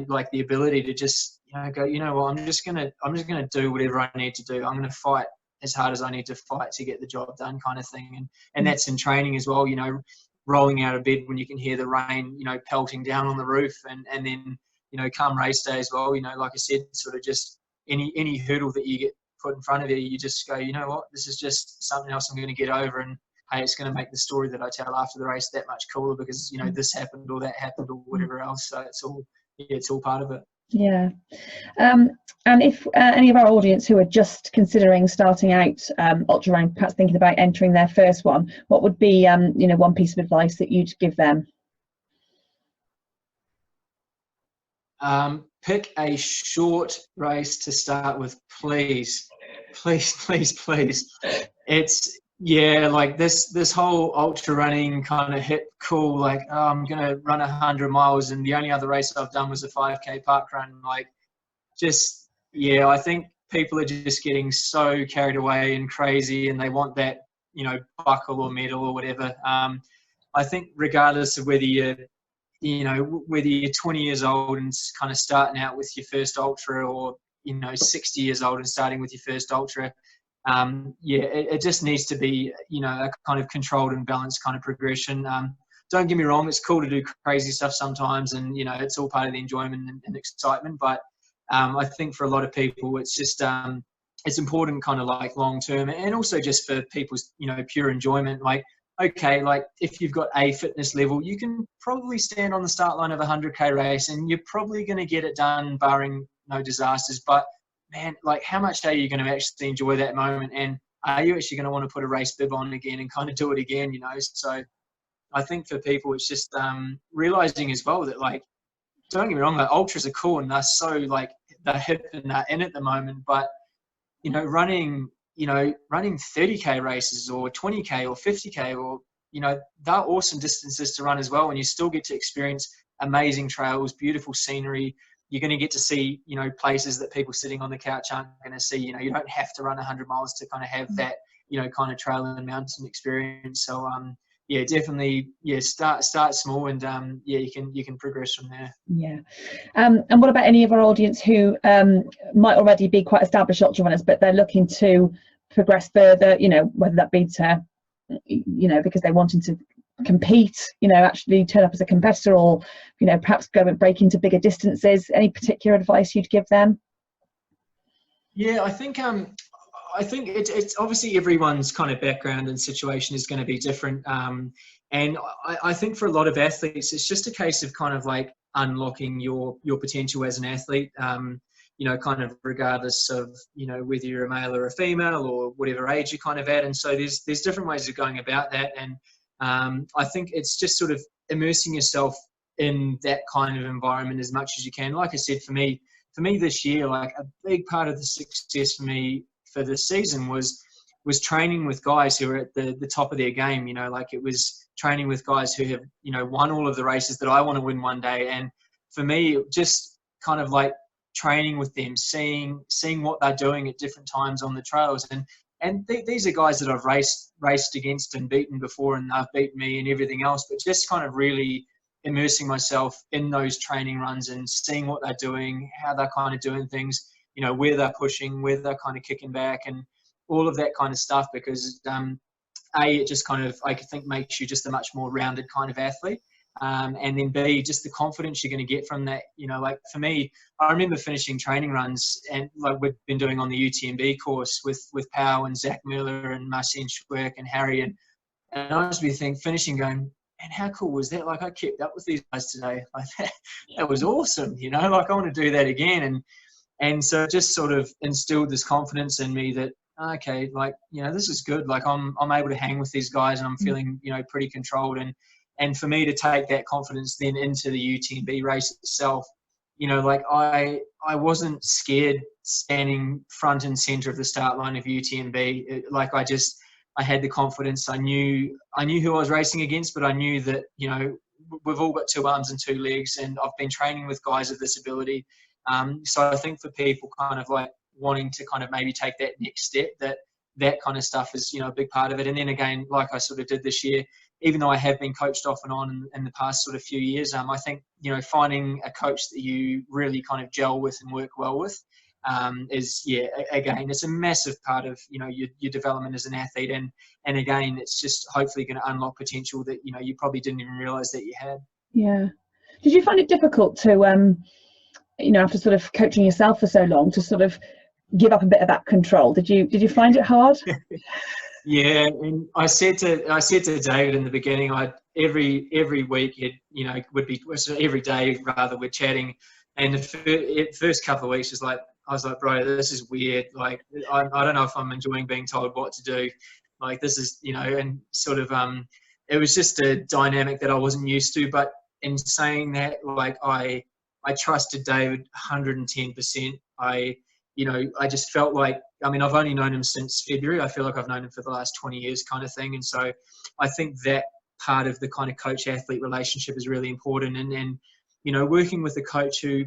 like the ability to just, go, well, I'm just going to do whatever I need to do. I'm going to fight as hard as I need to fight to get the job done, kind of thing. And that's in training as well, rolling out of bed when you can hear the rain, pelting down on the roof, and then, come race day as well, like I said, sort of just any hurdle that you get put in front of you, you just go, what, this is just something else I'm going to get over, and hey, it's going to make the story that I tell after the race that much cooler because, this happened or that happened or whatever else. So it's all part of it. Yeah. And if any of our audience who are just considering starting out ultra running, perhaps thinking about entering their first one, what would be one piece of advice that you'd give them? Pick a short race to start with, please. It's, yeah, like this whole ultra running kind of hit cool, like, oh, I'm going to run 100 miles, and the only other race I've done was a 5K park run. Like, just, yeah, I think people are just getting so carried away and crazy, and they want that, buckle or medal or whatever. I think regardless of whether you're 20 years old and kind of starting out with your first ultra, or 60 years old and starting with your first ultra, it just needs to be a kind of controlled and balanced kind of progression. Don't get me wrong, it's cool to do crazy stuff sometimes, and it's all part of the enjoyment and excitement, but I think for a lot of people it's just it's important kind of like long term, and also just for people's pure enjoyment. Like, okay, like if you've got a fitness level, you can probably stand on the start line of a 100K race and you're probably going to get it done barring no disasters. But man, like, how much are you going to actually enjoy that moment? And are you actually going to want to put a race bib on again and kind of do it again, So I think for people, it's just realizing as well that, like, don't get me wrong, like, ultras are cool and they're so, like, they're hip and they're in at the moment. But, running 30K races or 20K or 50K, or, they're awesome distances to run as well. And you still get to experience amazing trails, beautiful scenery. You're going to get to see, places that people sitting on the couch aren't going to see. You don't have to run 100 miles to kind of have that, kind of trail and mountain experience. So, yeah, definitely, yeah, start small, and you can progress from there. Yeah. And what about any of our audience who might already be quite established ultra runners, but they're looking to progress further, whether that be to, because they're wanting to compete, actually turn up as a competitor, or perhaps go and break into bigger distances? Any particular advice you'd give them? Yeah, I think it's obviously everyone's kind of background and situation is going to be different, and I think for a lot of athletes it's just a case of kind of like unlocking your potential as an athlete, kind of regardless of whether you're a male or a female or whatever age you're kind of at. And so there's different ways of going about that, and I think it's just sort of immersing yourself in that kind of environment as much as you can. Like I said, for me this year, like, a big part of the success for me for this season was training with guys who are at the top of their game. Like, it was training with guys who have won all of the races that I want to win one day. And for me, just kind of like training with them, seeing what they're doing at different times on the trails, and these are guys that I've raced against and beaten before, and they've beaten me and everything else, but just kind of really immersing myself in those training runs and seeing what they're doing, how they're kind of doing things, where they're pushing, where they're kind of kicking back, and all of that kind of stuff, because it just kind of, I think, makes you just a much more rounded kind of athlete. and then B, just the confidence you're going to get from that. You know, like for me, I remember finishing training runs, and like we've been doing on the UTMB course with Pau and Zach Miller and Marcin Schwerk and Harry, and I just be thinking, finishing, going, and how cool was that? Like, I kept up with these guys today. Like that was awesome. You know, like I want to do that again. And so it just sort of instilled this confidence in me that, okay, like, you know, this is good. Like I'm able to hang with these guys, and I'm feeling, you know, pretty controlled. And for me to take that confidence then into the UTMB race itself, you know, like I wasn't scared standing front and center of the start line of UTMB. I had the confidence. I knew who I was racing against, but I knew that, you know, we've all got 2 arms and 2 legs, and I've been training with guys of this ability. So I think for people kind of like wanting to kind of maybe take that next step, that kind of stuff is, you know, a big part of it. And then again, like I sort of did this year, even though I have been coached off and on in the past sort of few years, I think, you know, finding a coach that you really kind of gel with and work well with is, yeah, again, it's a massive part of, you know, your development as an athlete. And again, it's just hopefully going to unlock potential that, you know, you probably didn't even realize that you had. Yeah. Did you find it difficult to, you know, after sort of coaching yourself for so long, to sort of give up a bit of that control? Did you find it hard? Yeah, and I said to David in the beginning, every week, you know, would be every day rather, we're chatting, and the first couple of weeks I was like, bro, this is weird. Like, I don't know if I'm enjoying being told what to do. Like, this is, you know, and sort of it was just a dynamic that I wasn't used to. But in saying that, like, I trusted David 110%. I just felt like, I mean, I've only known him since February. I feel like I've known him for the last 20 years kind of thing. And so I think that part of the kind of coach-athlete relationship is really important. And you know, working with a coach who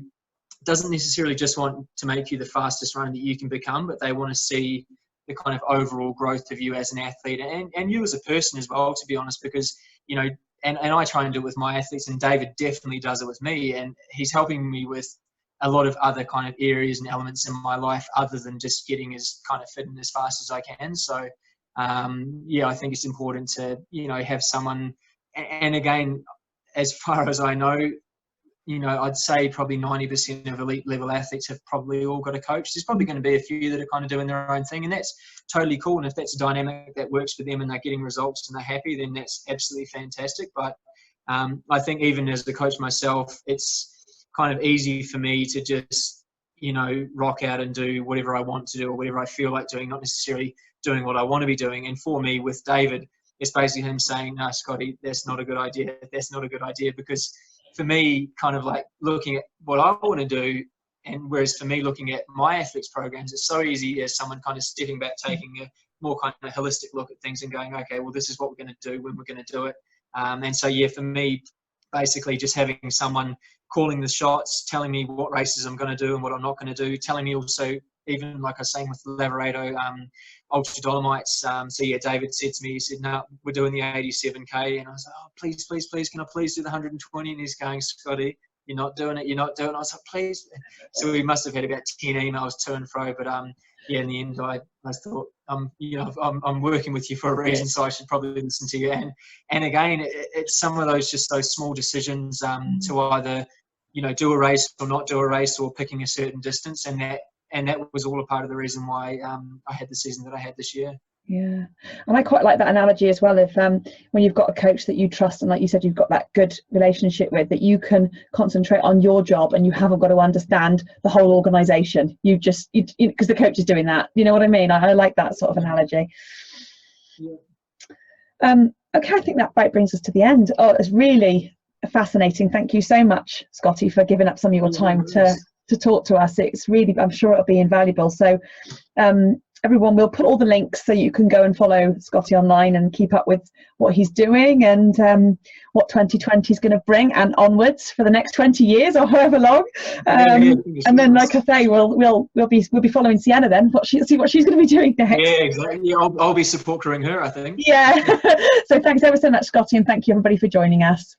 doesn't necessarily just want to make you the fastest runner that you can become, but they want to see the kind of overall growth of you as an athlete and you as a person as well, to be honest, because, you know, and I try and do it with my athletes, and David definitely does it with me, and he's helping me with a lot of other kind of areas and elements in my life other than just getting as kind of fit and as fast as I can. So, yeah, I think it's important to, you know, have someone, and again, as far as I know, you know, I'd say probably 90% of elite level athletes have probably all got a coach. There's probably going to be a few that are kind of doing their own thing, and that's totally cool. And if that's a dynamic that works for them and they're getting results and they're happy, then that's absolutely fantastic. But I think even as a coach myself, it's kind of easy for me to just, you know, rock out and do whatever I want to do or whatever I feel like doing, not necessarily doing what I want to be doing. And for me, with David, it's basically him saying, no, Scotty, that's not a good idea. That's not a good idea. Because for me, kind of like looking at what I want to do, and whereas for me, looking at my athletes programs, it's so easy as someone kind of stepping back, taking a more kind of holistic look at things and going, okay, well, this is what we're going to do when we're going to do it. And so, yeah, for me, basically just having someone calling the shots, telling me what races I'm going to do and what I'm not going to do, telling me also, even like I was saying with Lavaredo Ultra Dolomites. So yeah, David said to me, he said, no, we're doing the 87K. And I was like, oh, please, please, please, can I please do the 120? And he's going, Scotty, you're not doing it. You're not doing it. I was like, please. So we must have had about 10 emails to and fro. But yeah, in the end, I thought, you know, I'm working with you for a reason, so I should probably listen to you. And again, it's some of those, just those small decisions to either, you know, do a race or not do a race, or picking a certain distance. And that was all a part of the reason why I had the season that I had this year. Yeah, and I quite like that analogy as well. If when you've got a coach that you trust, and like you said, you've got that good relationship with, that you can concentrate on your job, and you haven't got to understand the whole organisation. You just, because the coach is doing that. You know what I mean? I like that sort of analogy. Yeah. Okay, I think that about brings us to the end. Oh, it's really fascinating. Thank you so much, Scotty, for giving up some of your time to talk to us. It's really, I'm sure it'll be invaluable. So everyone, we'll put all the links so you can go and follow Scotty online and keep up with what he's doing and what 2020 is going to bring and onwards for the next 20 years or however long. And then, like I say, we'll be following Sienna then. See what she's going to be doing next. Yeah, exactly. Yeah, I'll be support crewing her, I think. Yeah. So thanks ever so much, Scotty, and thank you everybody for joining us.